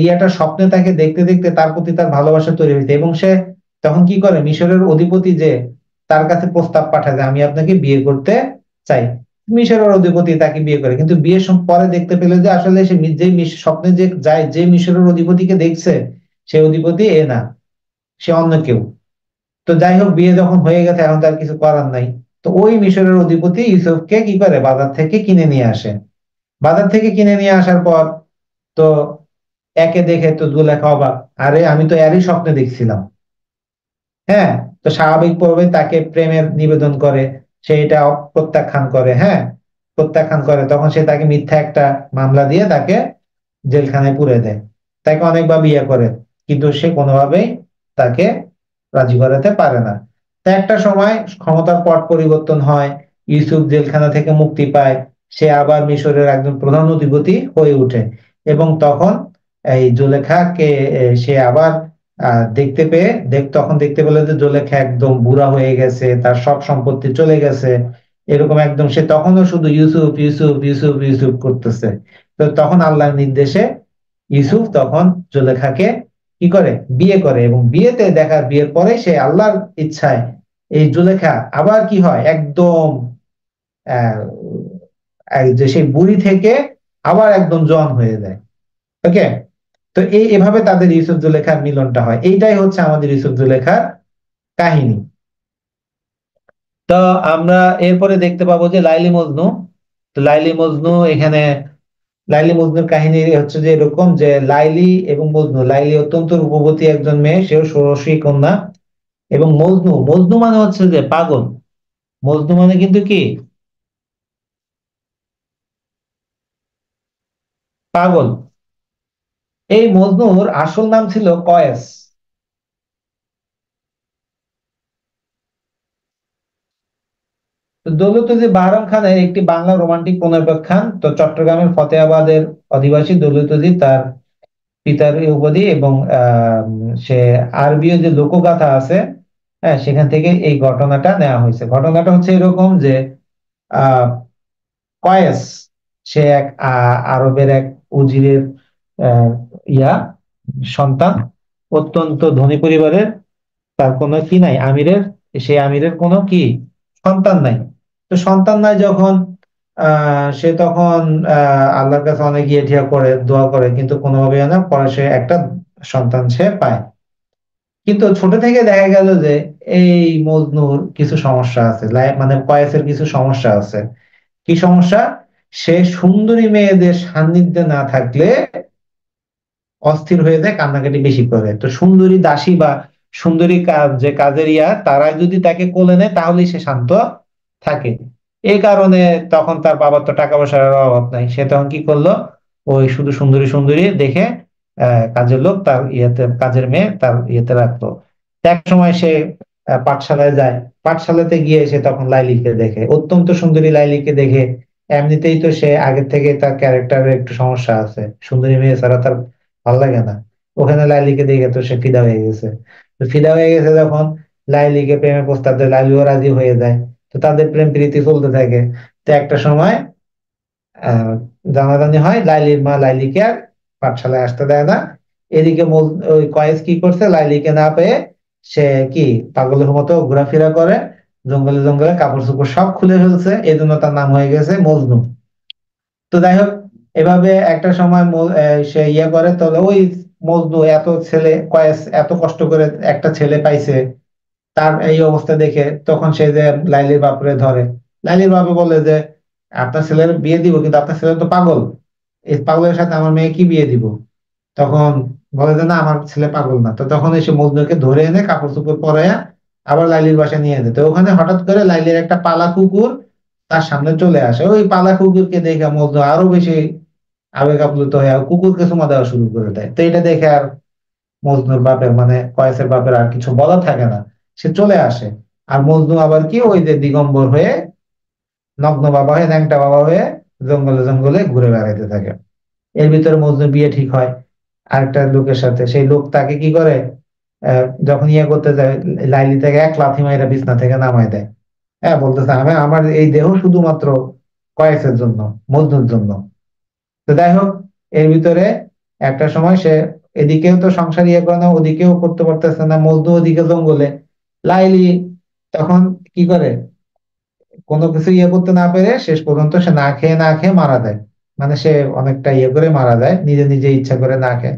ইয়াটা স্বপ্নে তাকে দেখতে দেখতে তার প্রতি তার ভালোবাসা তৈরি হয়েছে, এবং সে তখন কি করে, মিশরের অধিপতি যে, তার কাছে প্রস্তাব পাঠায় যে আমি আপনাকে বিয়ে করতে চাই। মিশরের অধিপতি তাকে বিয়ে করে, কিন্তু বিয়ের পরে দেখতে পেল যে আসলে সে যে স্বপ্নে যে যায়, যে মিশরের অধিপতিকে দেখছে, সে অধিপতি এ না, সে অন্য কেউ। তো যাই হোক, বিয়ে যখন হয়ে গেছে এখন তার কিছু করার নাই। তো ওই মিশরের অধিপতি ইউসুফকে কি করে, বাজার থেকে কিনে নিয়ে আসে। বাজার থেকে কিনে নিয়ে আসার পর তো একে দেখে তো জুলেখা অবাক, আরে আমি তো এরই স্বপ্নে দেখছিলাম। হ্যাঁ, তো স্বাভাবিকভাবে তাকে প্রেমের নিবেদন করে, সে এটা প্রত্যাখ্যান করে। হ্যাঁ, প্রত্যাখ্যান করে, তখন সে তাকে মিথ্যা একটা মামলা দিয়ে তাকে জেলখানায় পুরে দেয়। তাকে অনেকবার বিয়ে করে, কিন্তু সে কোনোভাবেই তাকে রাজি করাতে পারে না। তা একটা সময় ক্ষমতার পট পরিবর্তন হয়, ইউসুফ জেলখানা থেকে মুক্তি পায়, সে আবার মিশরের একজন প্রধান অধিপতি হয়ে ওঠে। এবং তখন এই জুলেখাকে সে আবার দেখতে পেয়ে তখন দেখতে পেল যে জুলেখা একদম বুড়া হয়ে গেছে, তার সব সম্পত্তি চলে গেছে, এরকম একদম সে তখনও শুধু ইউসুফ ইউসুফ ইউসুফ ইউসুফ করতেছে। তো তখন আল্লাহর নির্দেশে ইউসুফ তখন জুলেখাকে কি করে, বিয়ে করে। এবং বিয়ের পরে সে আল্লাহর ইচ্ছায় এই জুলেখা আবার কি হয়, একদম যে সেই বুড়ি থেকে আবার একদম জোয়ান হয়ে যায়। ওকে, তো এভাবে তাদের ইউসুফ জুলেখার মিলনটা হয়। এইটাই হচ্ছে আমাদের ইউসুফ জুলেখার কাহিনী। তো আমরা এরপরে দেখতে পাবো যে লাইলি মজনু। তো লাইলি মজনু এখানে লাইলি মজনুর কাহিনী হচ্ছে যে এরকম যে লাইলি এবং মজনু, লাইলি অত্যন্ত রূপবতী একজন মেয়ে, সেও ষোড়শী কন্যা। এবং মজনু, মজনু মানে হচ্ছে যে পাগল। মজনু মানে কিন্তু কি পাগল। এই মজনুর আসল নাম ছিল কয়েস। দৌলতজি বাহরাম খানের একটি বাংলা রোমান্টিক পুনর্ব্যাখ্যান। তো চট্টগ্রামের ফতেহাবাদের অধিবাসী দৌলতজি তার পিতার এই উপাধি, এবং সে আরবীয় যে লোকগাথা আছে, হ্যাঁ, সেখান থেকে এই ঘটনাটা নেওয়া হয়েছে। ঘটনাটা হচ্ছে এরকম যে আহ কয়েস, সে এক আরবের এক উজিরের আহ, ইয়া সন্তান, অত্যন্ত ধনী পরিবারের। তার কোনো কি নাই, আমিরের, সেই আমিরের কোনো কি সন্তান নাই। তো সন্তান নাই যখন সে তখন আল্লাহর কাছে অনেক ইয়ে করে, দোয়া করে, কিন্তু কোনোভাবে না, পরে সে একটা সন্তান সে পায়। কিন্তু ছোট থেকে দেখা গেল যে এই মজনুর কিছু সমস্যা আছে, মানে কয়েসের কিছু সমস্যা আছে। কি সমস্যা? সে সুন্দরী মেয়েদের সান্নিধ্যে না থাকলে অস্থির হয়ে যায়, কান্নাকাটি বেশি করে। তো সুন্দরী দাসী বা সুন্দরী যে কাজের তারা যদি তাকে কোলে নেয় তাহলেই সে শান্ত থাকে। এই কারণে তখন তার বাবার তো টাকা পয়সার অভাব নাই, সে তখন কি করলো, ওই শুধু সুন্দরী সুন্দরী দেখে কাজের লোক তার কাজের মেয়ে তার রাখতো। এক সময় সে পাঠশালায় যায়। পাঠশালাতে গিয়ে সে তখন লাইলিকে দেখে, অত্যন্ত সুন্দরী লাইলিকে দেখে। এমনিতেই তো সে আগের থেকে তার ক্যারেক্টারের একটু সমস্যা আছে, সুন্দরী মেয়ে ছাড়া তার ভালো লাগে না। ওখানে লাইলিকে দেখে তো সে ফিদা হয়ে গেছে। তো ফিদা হয়ে গেছে যখন, লাইলিকে প্রেমের প্রস্তাব দেয়, লাইলিও রাজি হয়ে যায়। তো তাদের প্রেম প্রীতি চলতে থাকে। তো একটা সময় আহ জানাজানি হয়, লাইলির মা লাইলিকে আর পাঠশালায় আসতে দেয় না। এদিকে ওই কয়েস কি করছে, লাইলিকে না পেয়ে সে কি পাগলের মতো ঘোরাফেরা করে, জঙ্গলে জঙ্গলে কাপড় চোপড় সব খুলে ফেলছে। এই জন্য তার নাম হয়ে গেছে মজনু। তো যাই হোক, এভাবে একটা সময় সে করে, তাহলে ওই মজনু এত ছেলে, কয়েস এত কষ্ট করে একটা ছেলে পাইছে, তার এই অবস্থা দেখে তখন সে যে লাইলির বাপরে ধরে। লাইলির বাপে বলে যে আপনার ছেলের বিয়ে দিব, কিন্তু আপনার ছেলে তো পাগল, এই পাগলের সাথে আমার মেয়ে কি বিয়ে দিব? তখন বলে যে না, আমার ছেলে পাগল না। তো তখন এসে মজনুকে ধরে এনে কাপড় চোপড় পরাইয়া আবার লাইলির বাসায় নিয়ে যেত। ওখানে হঠাৎ করে লাইলির একটা পালা কুকুর তার সামনে চলে আসে। ওই পালা কুকুরকে দেখে মজনু আরো বেশি আবেগ আপ্লুত হয়ে কুকুরকে চুমা দেওয়া শুরু করে দেয়। তো এটা দেখে আর মজনুর বাপের, মানে কয়েসের বাপের আর কিছু বলা থাকে না, সে চলে আসে। আর মজনু আবার কি ওই যে দিগম্বর হয়ে, নগ্ন বাবা হয়ে, ন্যাংটা বাবা হয়ে জঙ্গলে জঙ্গলে ঘুরে বেড়াইতে থাকে। এর ভিতরে মজনুর বিয়ে ঠিক হয় আরেকটা লোকের সাথে। সেই লোক তাকে কি করে, যখন করতে যায়, লাইলি থেকে এক লাথি মাইরা বিছনা থেকে নামাই দেয়। হ্যাঁ, বলতেছে আমি, আমার এই দেহ শুধুমাত্র কয়েসের জন্য, মজনুর জন্য। তো যাই হোক, এর ভিতরে একটা সময় সে এদিকেও তো সংসার করে না, ওদিকেও করতে পারতেছে না, মজনু ওদিকে জঙ্গলে। লাইলি তখন কি করে, কোনো কিছু করতে না পেরে শেষ পর্যন্ত সে না খেয়ে না খেয়ে মারা যায়। মানে সে অনেকটা করে মারা যায়, নিজে নিজে ইচ্ছা করে না খেয়ে।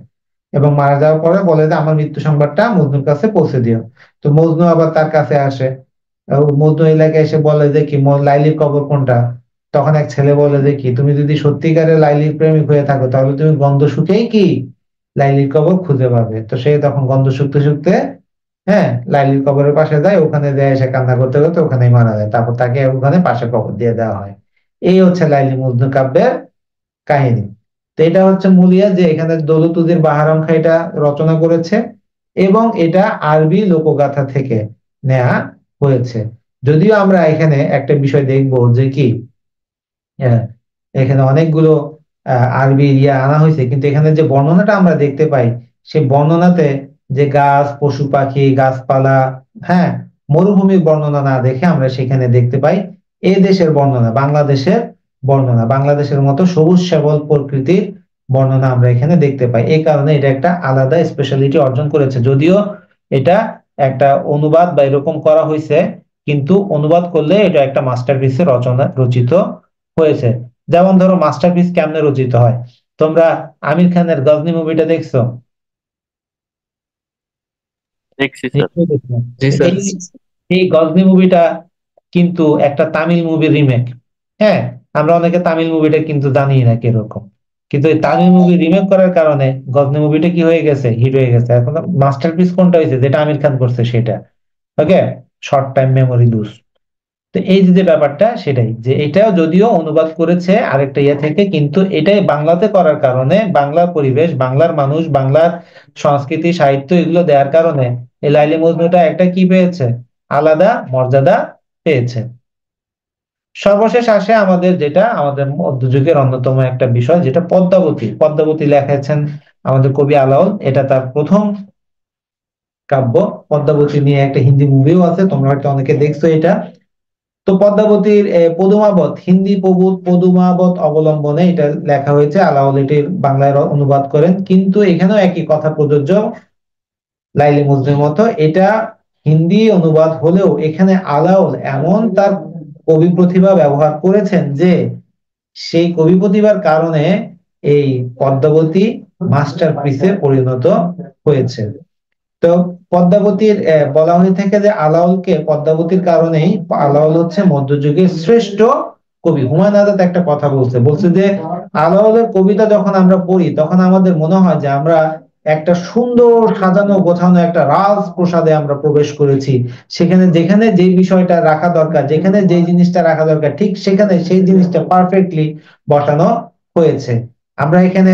এবং মারা যাওয়ার পরে বলে যে আমার মৃত্যু সংবাদটা মজনুর কাছে পৌঁছে দিও। তো মজনু আবার তার কাছে আসে। মজনু এলাকায় এসে বলে যে কি লাইলির কবর কোনটা? তখন এক ছেলে বলে যে কি, তুমি যদি সত্যিকারের লাইলির প্রেমিক হয়ে থাকো তাহলে তুমি গন্ধ শুকেই কি লাইলির কবর খুঁজে পাবে। তো সে তখন গন্ধ শুকতে শুকতে, হ্যাঁ, লাইলির কবরের পাশে যায়। ওখানে যায়, এসে কান্না করতে করতে ওখানেই মারা যায়। তারপর তাকে ওখানে পাশে কবর দিয়ে দেওয়া হয়। এই হচ্ছে লাইলি মজনু কাব্যের কাহিনী। তো এটা হচ্ছে মূলিয়া, যে এখানে দৌলতুদ্দিন বাহারাম খাঁ এটা রচনা করেছে, এবং এটা আরবি লোকগাথা থেকে নেয়া হয়েছে। যদিও আমরা এখানে একটা বিষয় দেখবো যে কি এখানে অনেকগুলো আরবি আনা হয়েছে, কিন্তু এখানে যে বর্ণনাটা আমরা দেখতে পাই সেই বর্ণনাতে যে গাছ, পশু পাখি, গাছপালা, হ্যাঁ, মরুভূমির বর্ণনা না দেখে আমরা সেখানে দেখতে পাই এই দেশের বর্ণনা, বাংলাদেশের বর্ণনা, বাংলাদেশের মতো সবুজ শ্যামল প্রকৃতির বর্ণনা আমরা এখানে দেখতে পাই। এই কারণে এটা একটা আলাদা স্পেশালিটি অর্জন করেছে। যদিও এটা একটা অনুবাদ বা এরকম করা হয়েছে, কিন্তু অনুবাদ করলে এটা একটা মাস্টারপিসে রচিত হয়েছে। যেমন ধরো মাস্টারপিস কেমনে রচিত হয়, তোমরা আমির খানের গজনী মুভিটা দেখছো? দেখছি স্যার। নিশ্চয়ই দেখছো। জি স্যার। এই গজনী মুভিটা কিন্তু একটা তামিল মুভির রিমেক। হ্যাঁ, আমরা অনেকে তামিল মুভিটা কিন্তু জানি না কিরকম, কিন্তু এই তামিল মুভি রিমেক করার কারণে গজনী মুভিটা কি হয়ে গেছে, হিট হয়ে গেছে। এখন মাস্টারপিস কোনটা হয়েছে, যেটা আমির খান করছে সেটা। ওকে, শর্ট টাইম মেমোরি লুজ। তো এই যে ব্যাপারটা সেটাই, যে এটাও যদিও অনুবাদ করেছে আরেকটা ইয়ে থেকে, কিন্তু এটাই বাংলাতে করার কারণে বাংলার পরিবেশ, বাংলার মানুষ, বাংলার সংস্কৃতি, সাহিত্য এগুলো দেওয়ার কারণে এই লাইলি মজনুটা একটা কি পেয়েছে, আলাদা মর্যাদা পেয়েছে। সর্বশেষ আসে আমাদের যেটা আমাদের মধ্যযুগের অন্যতম একটা বিষয়, যেটা পদ্মাবতী। পদ্মাবতী লেখেছেন আমাদের কবি আলাওল। এটা তার প্রথম কাব্য। পদ্মাবতী নিয়ে একটা হিন্দি মুভিও আছে, তোমরা হয়তো অনেকে দেখছো এটা। তো পদ্মাবতীর পদুমাবত, হিন্দি পদুমাবত অবলম্বনে এটা লেখা হয়েছে। আলাওল এটির বাংলায় অনুবাদ করেন, কিন্তু এখানেও একই কথা প্রযোজ্য লাইলি মজনুর মতো। এটা হিন্দি অনুবাদ হলেও এখানে আলাওল এমন তার কবি প্রতিভা ব্যবহার করেছেন যে সেই কবি প্রতিভার কারণে এই পদ্মাবতী মাস্টারপিসে পরিণত হয়েছে। তো পদ্মাবতীর বলা হয়ে থাকে যে আলাওলকে পদ্মাবতীর কারণেই, আলাওল হচ্ছে মধ্যযুগের শ্রেষ্ঠ কবি। হুমায়ুন আজাদ একটা কথা বলছে যে আলাওলের কবিতা যখন আমরা পড়ি তখন আমাদের মনে হয় যে আমরা একটা সুন্দর সাজানো গোছানো একটা রাজপ্রসাদে আমরা প্রবেশ করেছি। সেখানে যেখানে যে বিষয়টা রাখা দরকার, যেখানে যে জিনিসটা রাখা দরকার, ঠিক সেখানে সেই জিনিসটা পারফেক্টলি বসানো হয়েছে। আমরা এখানে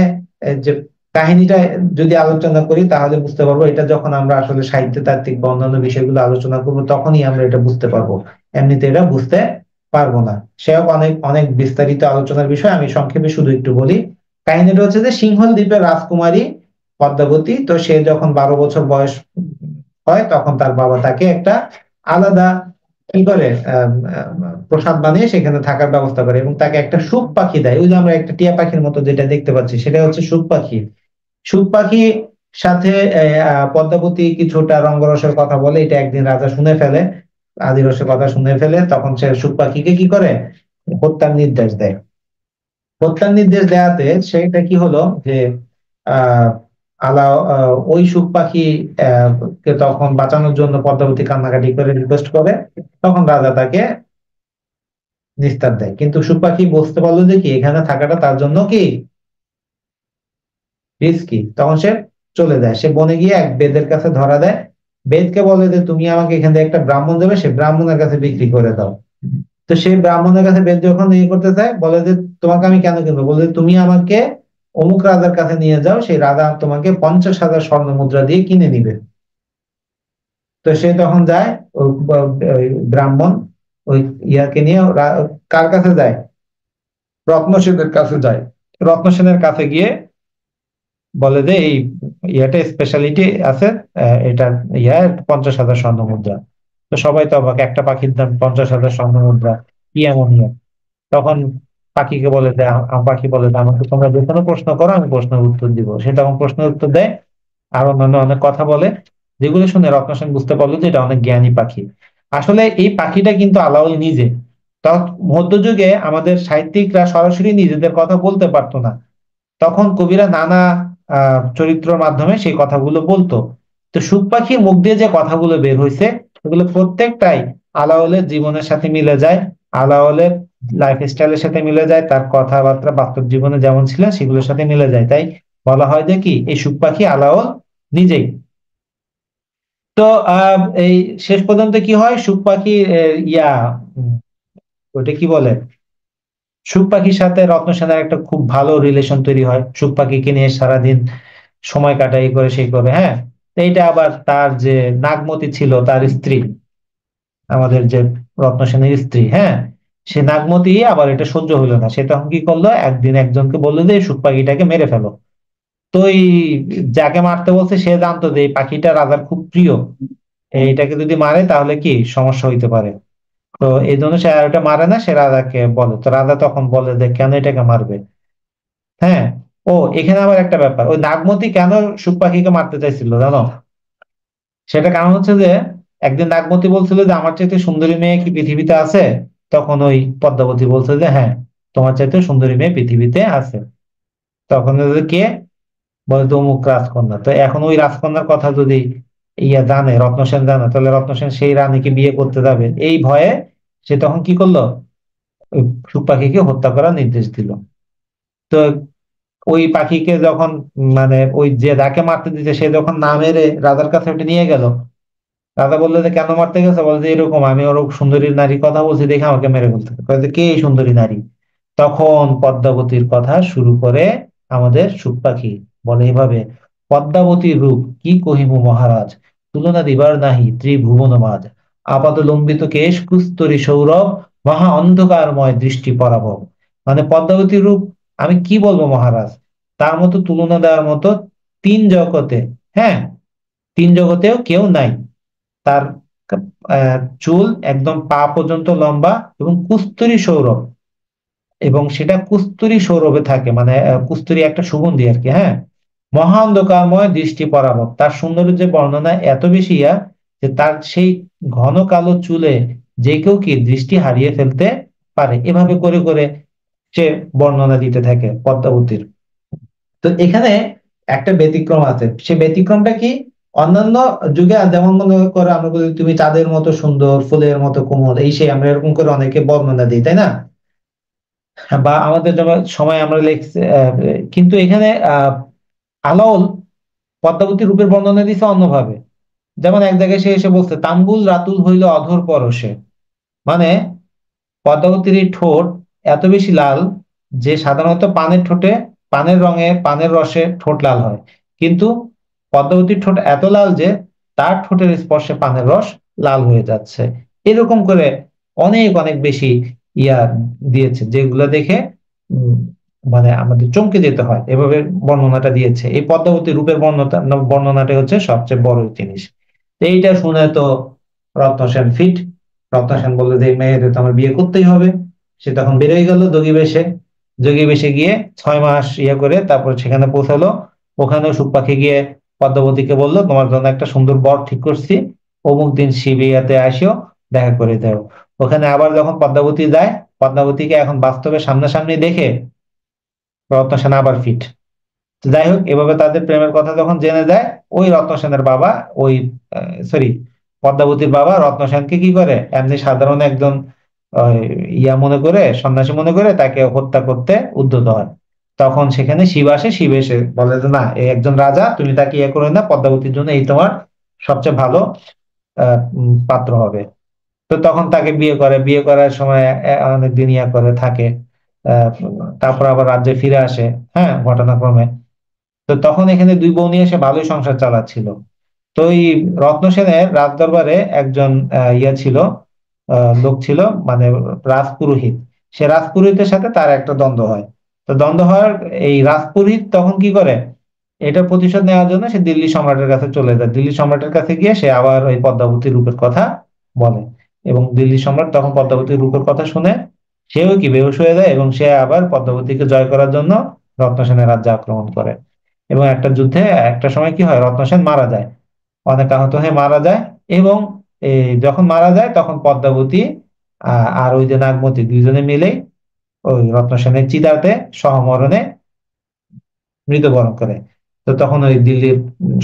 যে কাহিনীটা যদি আলোচনা করি তাহলে বুঝতে পারবো, এটা যখন আমরা আসলে সাহিত্য তাত্ত্বিক বা অন্যান্য বিষয়গুলো আলোচনা করবো তখনই আমরা এটা বুঝতে পারবো, এমনিতে এটা বুঝতে পারবো না। সে অনেক অনেক বিস্তারিত আলোচনার বিষয়, আমি সংক্ষেপে শুধু একটু বলি। কাহিনীটা হচ্ছে যে সিংহল দ্বীপের রাজকুমারী পদ্মাবতী, তো সে যখন 12 বছর বয়স হয় তখন তার বাবা তাকে একটা আলাদা কি করে প্রসাদ বানিয়ে সেখানে থাকার ব্যবস্থা করে, এবং তাকে একটা সুখ পাখি দেয়। ওই যে আমরা একটা টিয়া পাখির মতো যেটা দেখতে পাচ্ছি সেটা হচ্ছে সুখ পাখি। সুখ পাখি সাথে পদ্মাবতী কিছুটা রঙ্গরসের কথা বলে, এটা একদিন রাজা শুনে ফেলে, আদিরসের কথা শুনে ফেলে। তখন সে সুখ পাখিকে কি করে, হত্যার নির্দেশ দেয়। হত্যার নির্দেশ দেওয়াতে সেটা কি হলো যে আহ ওই সুখ পাখি কে তখন বাঁচানোর জন্য পদ্মাবতী কান্নাকাটি করে রিকোয়েস্ট করে, তখন রাজা তাকে নিস্তার দেয়। কিন্তু সুখ পাখি বুঝতে পারলো যে কি এখানে থাকাটা তার জন্য কি রিস্কি, তখন সে চলে যায়। সে বনে গিয়ে এক বেদের কাছে ধরা দেয়। বেদকে বলে যে তুমি আমাকে এখান থেকে একটা ব্রাহ্মণ দেবে, সে ব্রাহ্মণের কাছে বিক্রি করে দাও। তো সেই ব্রাহ্মণের কাছে বেদ যখন ইয়ে করতে চায়, বলে যে তোমাকে আমি কেন কিনবো, বলে তুমি আমাকে অমুক রাজার কাছে নিয়ে যাও, সেই রাজা তোমাকে 50,000 স্বর্ণ মুদ্রা দিয়ে কিনে নিবে। তো সে তখন যায়, ওই ব্রাহ্মণ ওই ইয়াকে নিয়ে কার কাছে যায়, রত্নসেনের কাছে যায়। রত্নসেনের কাছে গিয়ে বলে যে এই ইয়াটা স্পেশালিটি আছে, এটা 50,000 স্বর্ণ মুদ্রা। তো সবাই তো অবাক, একটা পাখির দাম 50,000 স্বর্ণ মুদ্রা, কি এমন ইয়ে। তখন পাখিকে বলে দেয়, পাখি বলে দেয় আমাকে তোমরা যে কোনো প্রশ্ন করো আমি প্রশ্নের উত্তর দিব। সে তখন প্রশ্নের উত্তর দেয় আর অন্যান্য অনেক কথা বলে, যেগুলো শুনে রত্নসেন বুঝতে পারলো যে এটা অনেক জ্ঞানী পাখি। আসলে এই পাখিটা কিন্তু আলাওল নিজে। মধ্যযুগে আমাদের সাহিত্যিকরা সরাসরি নিজেদের কথা বলতে পারতো না, তখন কবিরা নানা চরিত্রের মাধ্যমে সেই কথাগুলো বলতো। তো সুখ পাখির মুখ দিয়ে যে কথাগুলো বের হয়েছে এগুলো প্রত্যেকটাই আলাওলের জীবনের সাথে মিলে যায়, আলাওলের লাইফ স্টাইলের সাথে মিলে যায়, তার কথাবার্তা বাস্তব জীবনে যেমন ছিল সেগুলোর সাথে মিলে যায়। তাই বলা হয় যে কি এই সুখ পাখি আলাওল নিজেই। তো এই শেষ পর্যন্ত কি হয়, সুখ পাখি ইয়া ওটা কি বলে, সুখ পাখির সাথে রত্নসেনার একটা খুব ভালো রিলেশন তৈরি হয়। সুখ পাখিকে নিয়ে সারাদিন সময় কাটাই করে সেই করে, হ্যাঁ। এইটা আবার তার যে নাগমতি ছিল তার স্ত্রী, আমাদের যে রত্নসেনের স্ত্রী, হ্যাঁ, সে নাগমতি আবার এটা সহ্য হলো না, সে তখন কি করলো, একদিন একজনকে বললো যে এই শুক পাখিটাকে মেরে ফেলো। তো এই যাকে মারতে বলছে সে জানতো যে এই পাখিটা রাজার খুব প্রিয়, এইটাকে যদি মারে তাহলে কি সমস্যা হইতে পারে। তো এই জন্য সে আর ওটা মারে না, সে রাজাকে বলে। তো রাজা তখন বলে যে কেন এটাকে মারবে। হ্যাঁ, ও এখানে আবার একটা ব্যাপার, ওই নাগমতি কেন শুক পাখিকে মারতে চাইছিল জানো? সেটা কারণ হচ্ছে যে একদিন নাগমতি বলছিল যে আমার চাইতে সুন্দরী মেয়ে কি পৃথিবীতে আছে? তখন ওই পদ্মাবতী বলছে যে হ্যাঁ, তোমার চাইতে সুন্দরী মেয়ে পৃথিবীতে আছে। তখন বলে যে, কে? বলে তো অমুক রাজকন্যা। তো এখন ওই রাজকন্যার কথা যদি জানে, রত্নসেন জানে, তাহলে রত্নসেন সেই রানীকে বিয়ে করতে যাবে, এই ভয়ে সে তখন কি করলো, ওই শুক পাখিকে হত্যা করার নির্দেশ দিল। তো ওই পাখিকে যখন মানে ওই যে যাকে মারতে দিতে সে যখন না মেরে রাজার কাছে ওটা নিয়ে গেল, রাজা বললো যে কেন মারতে গেছে? বলে যে এরকম আমি ওর সুন্দরী নারীর কথা বলছি দেখে আমাকে মেরে ফেলতে। কয় যে কে এই সুন্দরী নারী? তখন পদ্মাবতীর কথা শুরু করে আমাদের শুক পাখি, বলে এভাবে, পদ্মাবতীর রূপ কি কহিমু মহারাজ, তুলনা দিবার নাহি ত্রিভুবন মাঝ, আপাত লম্বিত কেশ কুস্তরী সৌরভ, মহা অন্ধকারময় দৃষ্টি পরাভব। মানে পদ্মাবতীর রূপ আমি কি বলবো মহারাজ, তার মতো তুলনা দেওয়ার মতো তিন জগতে, হ্যাঁ, তিন জগতেও কেউ নাই। তার চুল একদম পা পর্যন্ত লম্বা এবং কুস্তরী সৌরভ, এবং সেটা কুস্তুরী সৌরভে থাকে, মানে কুস্তুরী একটা সুগন্ধি আর কি, হ্যাঁ। মহা অন্ধকারময় দৃষ্টি পরাভব, তার সৌন্দর্যের যে বর্ণনা এত বেশি যে তার সেই ঘন কালো চুলে যে কেউ কি দৃষ্টি হারিয়ে ফেলতে পারে, এভাবে করে করে সে বর্ণনা দিতে থাকে পদ্মাবতীর। তো এখানে একটা ব্যতিক্রম আছে, সে ব্যতিক্রমটা কি, অন্যান্য যুগে যেমন মনে করে আমরা বলি তুমি চাঁদের মতো সুন্দর, ফুলের মতো কোমল, এই সেই আমরা এরকম করে অনেকে বর্ণনা দিই, তাই না? বা আমাদের যেমন সময় আমরা লিখছি, কিন্তু এখানে আলাওল পদ্মাবতী রূপের বর্ণনা দিছে অন্যভাবে। যেমন এক জায়গায় সে এসে বলছে তাম্বুল রাতুল হইল অধর পরশে, মানে পদ্মাবতীর এই ঠোঁট এত বেশি লাল যে সাধারণত পানের ঠোঁটে, পানের রঙে, পানের রসে ঠোঁট লাল হয়, কিন্তু পদ্মাবতীর ঠোঁট এত লাল যে তার ঠোঁটের স্পর্শে পানের রস লাল হয়ে যাচ্ছে। এরকম করে অনেক অনেক বেশি ইয়া দিয়েছে, যেগুলো দেখে উম, মানে আমাদের চমকে যেতে হয়, এভাবে বর্ণনাটা দিয়েছে। এই পদ্মাবতী রূপের বর্ণনাটা হচ্ছে সবচেয়ে বড় জিনিস। তো এইটা শুনে তো রত্ন সেন ফিট। রত্ন সেন বললো যে এই মেয়েদের তো আমার বিয়ে করতেই হবে। সে তখন বেরোয় গেল যোগী বেশে, যোগী বেশে গিয়ে 6 মাস করে তারপর সেখানে পৌঁছালো। ওখানেও শুক পাখি গিয়ে পদ্মাবতীকে বললো তোমার জন্য একটা সুন্দর বর ঠিক করছি, অমুক দিন শিবিয়াতে আসিও, দেখা করে দেও। ওখানে আবার যখন পদ্মাবতী যায়, পদ্মাবতীকে এখন বাস্তবে সামনাসামনি দেখে রত্ন সেন আবার ফিট। যাই হোক, এভাবে তাদের প্রেমের কথা যখন জেনে যায়, ওই রত্ন সেনের বাবা, ওই সরি, পদ্মাবতীর বাবা রত্ন সেনকে কি করে, এমনি সাধারণ একজন আহ, মনে করে, সন্ন্যাসী মনে করে তাকে হত্যা করতে উদ্যত হয়। তখন সেখানে শিব আসে, শিব এসে বলে যে না, এই একজন রাজা, তুমি তাকে করে না, পদ্মাবতীর জন্য এই তোমার সবচেয়ে ভালো পাত্র হবে। তো তখন তাকে বিয়ে করে, বিয়ে করার সময় অনেকদিন করে থাকে। আহ, তারপর আবার রাজ্যে ফিরে আসে, হ্যাঁ, ঘটনাক্রমে। তো তখন এখানে দুই বোন নিয়ে সে ভালোই সংসার চালাচ্ছিল। তো এই রত্ন সেনের রাজদরবারে একজন ছিল, লোক ছিল, মানে রাজপুরোহিত। সে রাজপুরোহিতের সাথে তার একটা দ্বন্দ্ব হয়। তো দ্বন্দ্ব হওয়ার এই রাজপুরোহিত তখন কি করে, এটার প্রতিশোধ নেওয়ার জন্য সে দিল্লি সম্রাটের কাছে চলে যায়। দিল্লি সম্রাটের কাছে গিয়ে সে আবার ওই পদ্মাবতী রূপের কথা বলে, এবং দিল্লি সম্রাট তখন পদ্মাবতীর রূপের কথা শুনে সেও কি বেহুশ হয়ে যায়, এবং সে আবার পদ্মাবতীকে জয় করার জন্য রত্ন সেনের রাজ্য আক্রমণ করে। এবং একটা যুদ্ধে একটা সময় কি হয়, রত্ন সেন মারা যায়, অনেক আহত হয়ে মারা যায়। এবং যখন মারা যায় তখন পদ্মাবতী আর ওই যে নাগমতী দুইজনে মিলেই ওই রত্ন সেনের চিতাতে সহমরণে মৃত্যুবরণ করে। তো তখন ওই দিল্লির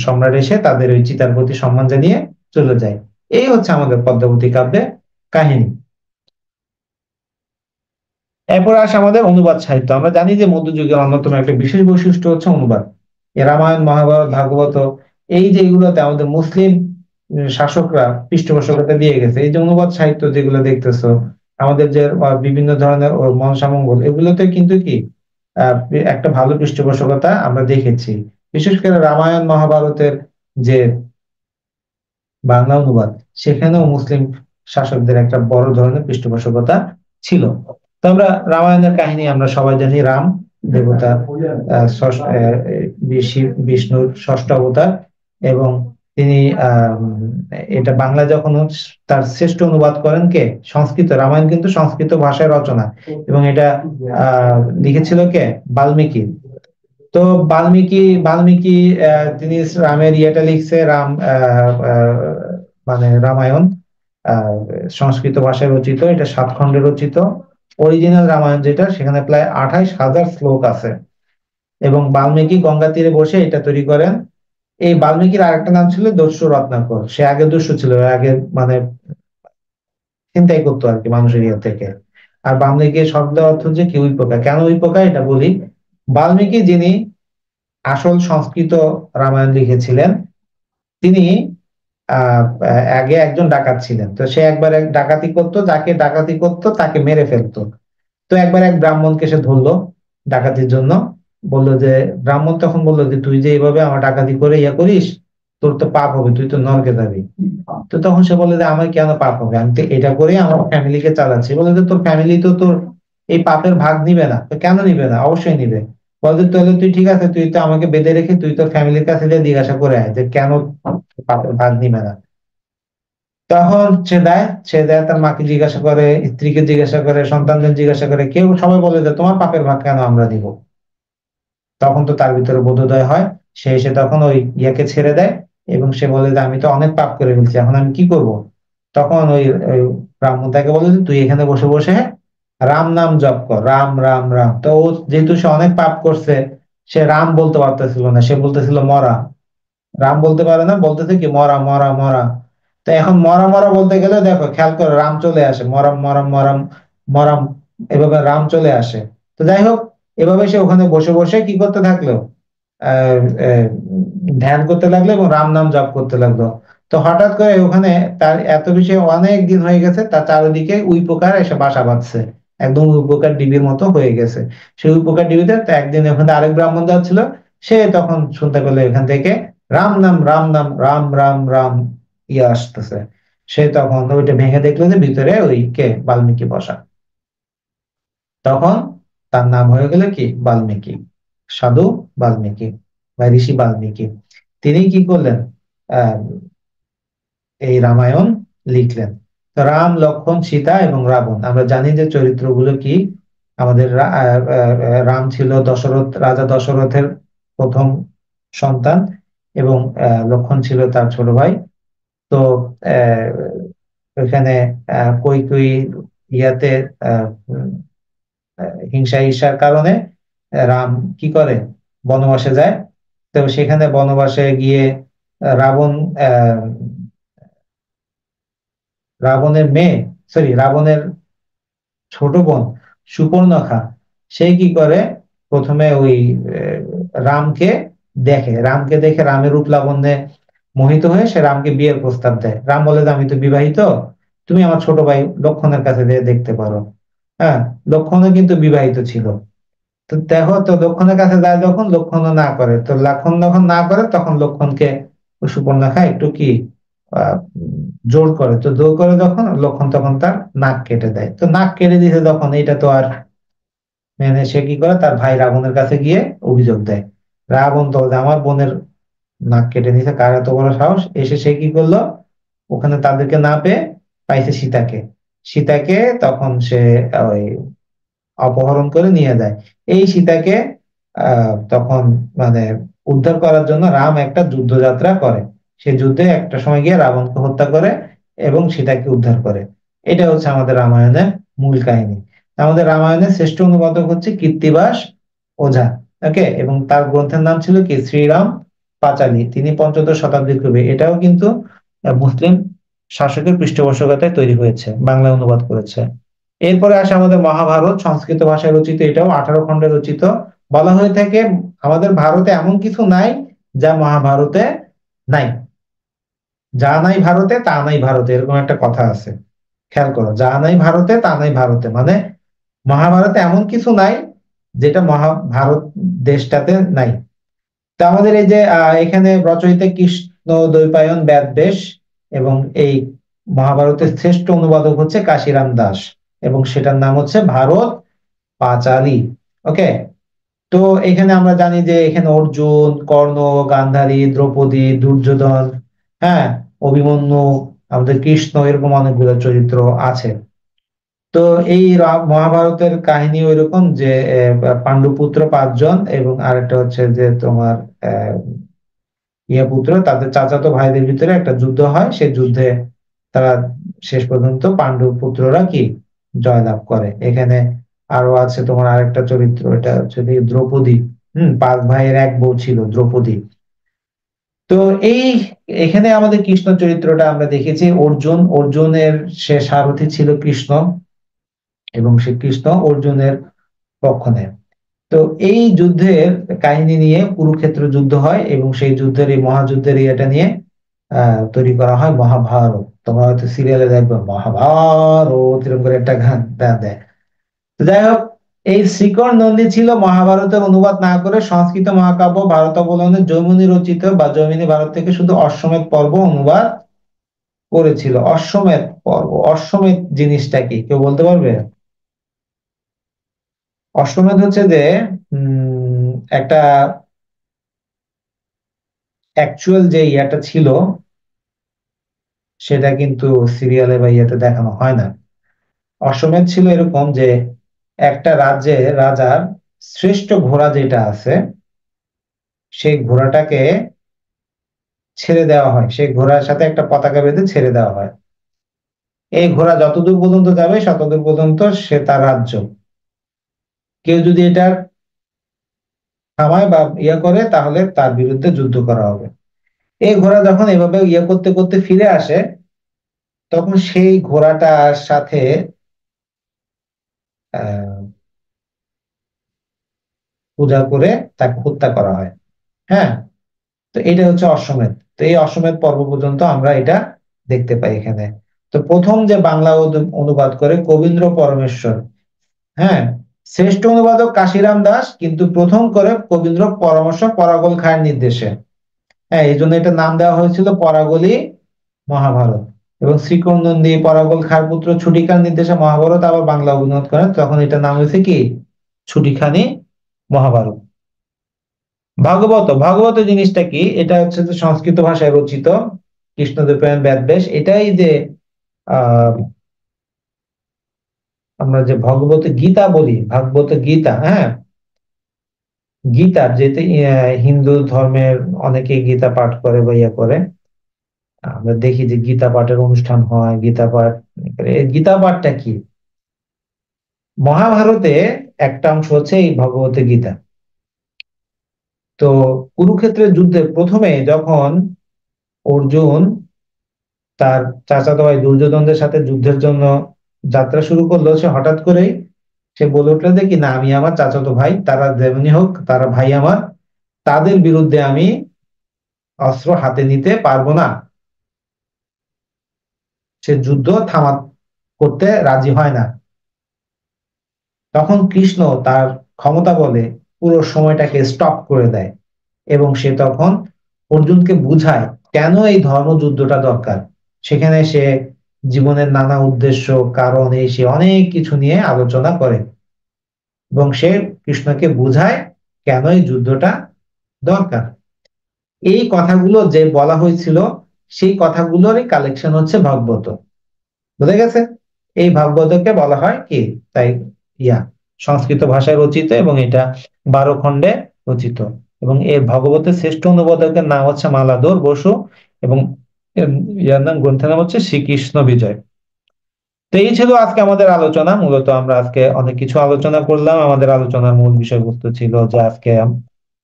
সম্রাট এসে তাদের ওই চিতার প্রতি সম্মান জানিয়ে চলে যায়। এই হচ্ছে আমাদের পদ্মাবতী কাব্যের কাহিনী। এরপর আসে আমাদের অনুবাদ সাহিত্য। আমরা জানি যে মধ্যযুগের অন্যতম একটা বিশেষ বৈশিষ্ট্য হচ্ছে অনুবাদ। রামায়ণ, মহাভারত, ভাগবত, এই যে এগুলোতে আমাদের মুসলিম শাসকরা পৃষ্ঠপোষকতা দিয়ে গেছে। এই যে অনুবাদ সাহিত্য যেগুলো দেখতেছো, আমাদের যে বিভিন্ন ধরনের মনসামঙ্গল, এগুলোতে কিন্তু কি আহ একটা ভালো পৃষ্ঠপোষকতা আমরা দেখেছি। বিশেষ করে রামায়ণ মহাভারতের যে বাংলা অনুবাদ, সেখানেও মুসলিম শাসকদের একটা বড় ধরনের পৃষ্ঠপোষকতা ছিল। তো আমরা রামায়ণের কাহিনী আমরা সবাই জানি, রাম দেবতা, বিষ্ণুর ষষ্ঠ অবতার, এবং তিনি এটা বাংলা যখন তার শ্রেষ্ঠ অনুবাদ করেন কে? সংস্কৃত। রামায়ণ কিন্তু সংস্কৃত ভাষায় রচনা, এবং এটা লিখেছিল কে? বাল্মীকি। তো বাল্মীকি তিনি রামের ইয়েটা লিখছে, রাম মানে রামায়ণ সংস্কৃত ভাষায় রচিত, এটা 7 খণ্ডে রচিত। অরিজিনাল রামায়ণ যেটা, সেখানে প্রায় 28,000 শ্লোক আছে, এবং বাল্মীকি গঙ্গা তীরে বসে এটা তৈরি করেন। এই বাল্মীকির আরেকটা নাম ছিল দস্যু রত্নাকর। সে আগে দস্যু ছিল, আগে মানে চিন্তাই করতো আর কি মানুষের ইয়ে থেকে। আর বাল্মীকির শব্দ অর্থ হচ্ছে কি? উইপোকা। কেন উইপোকা এটা বলি। বাল্মীকি যিনি আসল সংস্কৃত রামায়ণ লিখেছিলেন, তিনি আগে একজন ডাকাত ছিলেন। তো সে একবার এক ডাকাতি করতো, যাকে ডাকাতি করতো তাকে মেরে ফেলতো। তো একবার এক ব্রাহ্মণকে সে ধরলো ডাকাতির জন্য, বললো যে, ব্রাহ্মণ তখন বললো যে, তুই যে এইভাবে আমার ডাকাতি করে ইয়া করিস, তোর তো পাপ হবে, তুই তো নরকে যাবি। তো তখন সে বলে যে, আমার কেন পাপ হবে? আমি তো এটা করে আমার ফ্যামিলিকে চালাচ্ছি। বলে যে, তোর ফ্যামিলি তো তোর এই পাপের ভাগ নিবে না। তো কেন নিবে না? অবশ্যই নিবে। বলতে তাহলে তুই ঠিক আছে, তুই তো আমাকে বেঁধে রেখে তুই তোর ফ্যামিলির কাছে গিয়ে জিজ্ঞাসা করে আয় যে কেন পাপের ভাগ নিবে না। তখন সে দেয় তার মাকে জিজ্ঞাসা করে, স্ত্রীকে জিজ্ঞাসা করে, সন্তানদের জিজ্ঞাসা করে, কেউ সবাই বলে যে তোমার পাপের ভাগ কেন আমরা দিব। তখন তো তার ভিতরে বোধোদয় হয়, সে এসে তখন ওই ইয়াকে ছেড়ে দেয়, এবং সে বলে যে আমি তো অনেক পাপ করে ফেলছি, এখন আমি কি করব। তখন ওই ব্রাহ্মণ তাকে বলে যে, তুই এখানে বসে বসে রাম নাম জপ কর, রাম রাম রাম। তো ও যেহেতু সে অনেক পাপ করছে, সে রাম বলতে পারতেছিল না, সে বলতেছিল মরা। রাম বলতে পারে না, বলতেছে কি মরা মরা মরা। তো এখন মরা মরা বলতে গেলে দেখো, খেয়াল করে, রাম চলে আসে, মরাম মরাম মরাম মরাম, এভাবে রাম চলে আসে। তো যাই হোক, এভাবে সে ওখানে বসে বসে কি করতে থাকলো? আহ, আহ, ধ্যান করতে লাগলো এবং রাম নাম জপ করতে লাগলো। তো হঠাৎ করে ওখানে তার এত বেশি অনেক দিন হয়ে গেছে, তার চারিদিকে উইপোকার এসে বাসা বাঁধছে, একদম উইপোকার ডিবির মতো হয়ে গেছে। সেই উইপোকার ডিবিতে তো একদিন ওখানে আরেক ব্রাহ্মণ যাচ্ছিল, সে তখন শুনতে পেলো এখান থেকে রাম নাম রাম নাম রাম রাম রাম ইয়ে আসতেছে। সে তখন ওইটা ভেঙে দেখলো যে ভিতরে ওই কে? বাল্মীকি বসা। তখন তার নাম হয়ে গেল কি? বাল্মীকি, সাধু বাল্মীকি বা ঋষি বাল্মীকি। তিনি কি করলেন? আহ এই রামায়ণ লিখলেন। তো রাম, লক্ষ্মণ, সীতা এবং রাবণ, আমরা জানি যে চরিত্রগুলো কি। আমাদের রাম ছিল রাজা দশরথের প্রথম সন্তান, এবং লক্ষ্মণ ছিল তার ছোট ভাই। তো আহ, এখানে কৈকেয়ী ইয়াতে আহ, উম, হিংসা ঈর্ষার কারণে রাম কি করে? বনবাসে যায়। তো সেখানে বনবাসে গিয়ে রাবণ আহ রাবণের মেয়ে, সরি, রাবণের ছোট বোন সুপর্ণখা, সে কি করে? প্রথমে ওই রামকে দেখে রামের রূপ লাবণ্যে মোহিত হয়ে সে রামকে বিয়ের প্রস্তাব দেয়। রাম বলে যে, আমি তো বিবাহিত, তুমি আমার ছোট ভাই লক্ষ্মণের কাছে যেয়ে দেখতে পারো। হ্যাঁ, লক্ষ্মণও কিন্তু বিবাহিত ছিল। তো দেখো, তো লক্ষ্মণের কাছে যায় যখন, লক্ষ্মণও না করে। তো লক্ষ্মণ যখন না করে, তখন লক্ষ্মণকে ওই সুপর্ণখা একটু কি আহ, জোর করে। তো জোর করে যখন লক্ষ্মণ, তখন তার নাক কেটে দেয়। তো নাক কেটে দিতে তখন এটা তো আর মেনে, সে কি করে? তার ভাই রাবণের কাছে গিয়ে অভিযোগ দেয়। রাবণ তো বলে, আমার বোনের নাক কেটে নিয়েছে, কার এত বড় সাহস! এসে সে কি করলো? ওখানে তাদেরকে না পেয়ে পাইছে সীতাকে। সীতাকে তখন সে ওই অপহরণ করে নিয়ে যায়। এই সীতাকে তখন মানে উদ্ধার করার জন্য রাম একটা যুদ্ধযাত্রা করে। সে যুদ্ধে একটা সময় গিয়ে রাবণকে হত্যা করে এবং সীতাকে উদ্ধার করে। এটা হচ্ছে আমাদের রামায়ণের মূল কাহিনী। আমাদের রামায়ণের শ্রেষ্ঠ অনুবাদক হচ্ছে কৃত্তিবাস ওঝা। ওকে, এবং তার গ্রন্থের নাম ছিল কি? শ্রীরাম পাঁচালী। তিনি পঞ্চদশ শতাব্দীর কবি। এটাও কিন্তু মুসলিম শাসকের পৃষ্ঠপোষকতায় তৈরি হয়েছে, বাংলা অনুবাদ করেছে। এরপরে আসে আমাদের মহাভারত, সংস্কৃত ভাষায় রচিত, এটাও 18 খণ্ডে রচিত। বলা হয়ে থাকে আমাদের ভারতে এমন কিছু নাই যা মহাভারতে নাই। যা নাই ভারতে তা নাই ভারতে, এরকম একটা কথা আছে। খেয়াল করো, যা নাই ভারতে তা নাই ভারতে, মানে মহাভারতে এমন কিছু নাই যেটা মহাভারত দেশটাতে নাই। তা আমাদের এই যে এখানে রচয়িতা কৃষ্ণ দ্বৈপায়ন, ব্যাসদেশ এবং এই মহাভারতের শ্রেষ্ঠ অনুবাদক হচ্ছে কাশিরাম দাস, এবং সেটার নাম হচ্ছে ভারত পাঁচালী। ওকে, তো এখানে আমরা জানি যে এখানে অর্জুন, কর্ণ, গান্ধারী, দ্রৌপদী, দুর্যোধন, হ্যাঁ, অভিমন্যু, আমাদের কৃষ্ণ, এরকম অনেকগুলো চরিত্র আছে। তো এই মহাভারতের কাহিনী ওইরকম যে পাণ্ডুপুত্র 5 জন, এবং আরেকটা হচ্ছে যে তোমার ইয়া পুত্র, তাদের চাচাতো ভাইদের ভিতরে একটা যুদ্ধ হয়। সেই যুদ্ধে তারা শেষ পর্যন্ত পাণ্ডু পুত্ররা কি জয়লাভ করে। এখানে আরো আছে তোমার আরেকটা চরিত্র, এটা হচ্ছে দ্রৌপদী। 5 ভাইয়ের এক বউ ছিল দ্রৌপদী। তো এই এখানে আমাদের কৃষ্ণ চরিত্রটা আমরা দেখেছি। অর্জুনের সে সারথি ছিল কৃষ্ণ, এবং সে কৃষ্ণ অর্জুনের পক্ষ নেয়। তো এই যুদ্ধের কাহিনী নিয়ে কুরুক্ষেত্র যুদ্ধ হয়, এবং সেই যুদ্ধের এই মহাযুদ্ধের ইয়েটা নিয়ে তৈরি করা হয় মহাভারত। তোমরা হয়তো সিরিয়ালে দেখবে মহাভারত এরকম করে একটা গান দেয়। তো যাই হোক, এই শ্রীকর নন্দী ছিল মহাভারতের অনুবাদ না করে সংস্কৃত মহাকাব্য ভারত অবলম্বনে জৈমিনী রচিত বা জৈমিনী ভারত থেকে শুধু অশ্বমেধ পর্ব অনুবাদ করেছিল। অশ্বমেধ পর্ব, অশ্বমেধ জিনিসটা কি কেউ বলতে পারবে? অশ্বমেধ হচ্ছে যে একটা অ্যাকচুয়াল যে ইয়াটা ছিল সেটা কিন্তু সিরিয়ালে বা ইয়েতে দেখানো হয় না। অশ্বমেধ ছিল এরকম যে একটা রাজ্যে রাজার শ্রেষ্ঠ ঘোড়া যেটা আছে, সেই ঘোড়াটাকে ছেড়ে দেওয়া হয়, সেই ঘোড়ার সাথে একটা পতাকা বেঁধে ছেড়ে দেওয়া হয়। এই ঘোড়া যতদূর পর্যন্ত যাবে ততদূর পর্যন্ত সে তার রাজ্য। কেউ যদি এটা থামায় বা ইয়ে করে তাহলে তার বিরুদ্ধে যুদ্ধ করা হবে। এই ঘোড়া যখন এভাবে ইয়ে করতে করতে ফিরে আসে, তখন সেই ঘোড়াটার সাথে পূজা করে তাকে হত্যা করা হয়। হ্যাঁ, তো এটা হচ্ছে অশ্বমেধ। তো এই অশ্বমেধ পর্ব পর্যন্ত আমরা এটা দেখতে পাই এখানে। তো প্রথম যে বাংলা অনুবাদ করে কবীন্দ্র পরমেশ্বর। হ্যাঁ, শ্রেষ্ঠ অনুবাদক কাশিরাম দাস, কিন্তু প্রথম করে কবীন্দ্র পরমেশ্বর পরাগল খাঁর নির্দেশে। হ্যাঁ, এই জন্য এটা নাম দেওয়া হয়েছিল পরাগলি মহাভারত। এবং শ্রীকর নন্দী পরাগল খাঁর পুত্র ছুটি খান নির্দেশে মহাভারত আবার বাংলা অনুবাদ করেন, তখন এটা নাম হয়েছে কি ছুটিখানি মহাভারত। ভাগবত, ভাগবত জিনিসটা কি? এটা হচ্ছে যে সংস্কৃত ভাষায় রচিত কৃষ্ণদেব বেদবেশ। এটাই যে আহ আমরা যে ভগবত গীতা বলি, ভাগবত গীতা, হ্যাঁ, গীতা যেতে হিন্দু ধর্মের অনেকে গীতা পাঠ করে বা ইয়ে করে। আমরা দেখি যে গীতা পাঠের অনুষ্ঠান হয়, গীতা পাঠ। গীতা পাঠটা কি? মহাভারতে একটা অংশ হচ্ছে এই ভগবত গীতা। তো কুরুক্ষেত্রের যুদ্ধে প্রথমে যখন অর্জুন তার চাচাতো ভাই দুর্যোধনদের সাথে যুদ্ধের জন্য যাত্রা শুরু করলো, সে হঠাৎ করেই সে বলে উঠলো যে কি না, আমি আমার চাচাতো ভাই, তারা যেমনি হোক তারা ভাই আমার, তাদের বিরুদ্ধে আমি অস্ত্র হাতে নিতে পারবো না। সে যুদ্ধ করতে রাজি হয় না। তখন কৃষ্ণ তার ক্ষমতা বলে পুরো সময়টাকে স্টপ করে দেয়, এবং সে তখন অর্জুনকে বুঝায় কেন এই ধর্মযুদ্ধটা দরকার। সেখানে সে জীবনের নানা উদ্দেশ্য, কারণ এই সে অনেক কিছু নিয়ে আলোচনা করে, এবং সে কৃষ্ণকে বুঝায় কেন এই যুদ্ধটা দরকার। এই কথাগুলো যে বলা হয়েছিল, সেই কথাগুলোরই কালেকশন হচ্ছে ভাগবত। বুঝে গেছে? এই ভাগবতকে বলা হয় কি তাই ইয়া সংস্কৃত ভাষায় রচিত, এবং এটা 12 খণ্ডে রচিত। এবং এর ভগবতের শ্রেষ্ঠ অনুবাদকের নাম হচ্ছে মালাধর বসু, এবং ইয়ার নাম, গ্রন্থের নাম হচ্ছে শ্রীকৃষ্ণ বিজয়। তো এই ছিল আজকে আমাদের আলোচনা। মূলত আমরা আজকে অনেক কিছু আলোচনা করলাম। আমাদের আলোচনার মূল বিষয়বস্তু ছিল যে আজকে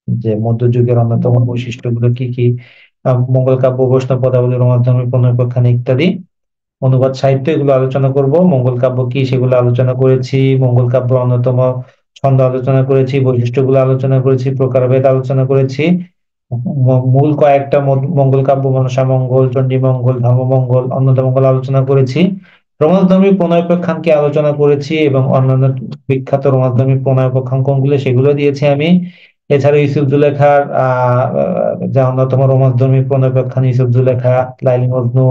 যে মধ্যযুগের অন্যতম বৈশিষ্ট্যগুলো কি কি, মঙ্গল কাব্য, বৈষ্ণব পদাবলীর মাধ্যমে পুনর্ব্যাখ্যান ইত্যাদি, অনুবাদ সাহিত্য, এগুলো আলোচনা করব। মঙ্গল কাব্য কি সেগুলো আলোচনা করেছি, মঙ্গল কাব্য অন্যতম ছন্দ আলোচনা করেছি, বৈশিষ্ট্যগুলো আলোচনা করেছি, প্রকারভেদ আলোচনা করেছি, মূল কয়েকটা মঙ্গল কাব্য মনসা মঙ্গল, চণ্ডী মঙ্গল, ধর্মমঙ্গল, অন্নদামঙ্গল আলোচনা করেছি, রোমান্সধর্মী প্রণয়োপাখ্যানকে আলোচনা করেছি, এবং অন্যান্য বিখ্যাত রোমান্সধর্মী প্রণয়োপাখ্যান কোনগুলো সেগুলো দিয়েছি আমি। এছাড়া ইউসুফ জুলেখার যা অন্যতম রোমান্সধর্মী প্রণয়োপাখ্যান, ইউসুফ জুলেখা, লাইলি মজনু,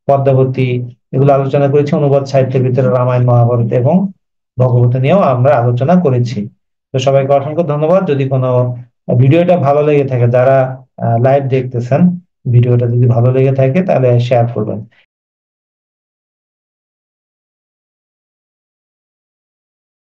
পদ্মাবতী, এগুলো আলোচনা করেছি। অনুবাদ সাহিত্যের ভিতরে রামায়ণ, মহাভারত এবং ভগবত নিয়েও আমরা আলোচনা করেছি। তো সবাইকে অসংখ্য ধন্যবাদ। যদি কোনো ভিডিওটা ভালো লেগে থাকে, যারা লাইভ দেখতেছেন, ভিডিওটা যদি ভালো লেগে থাকে তাহলে শেয়ার করবেন।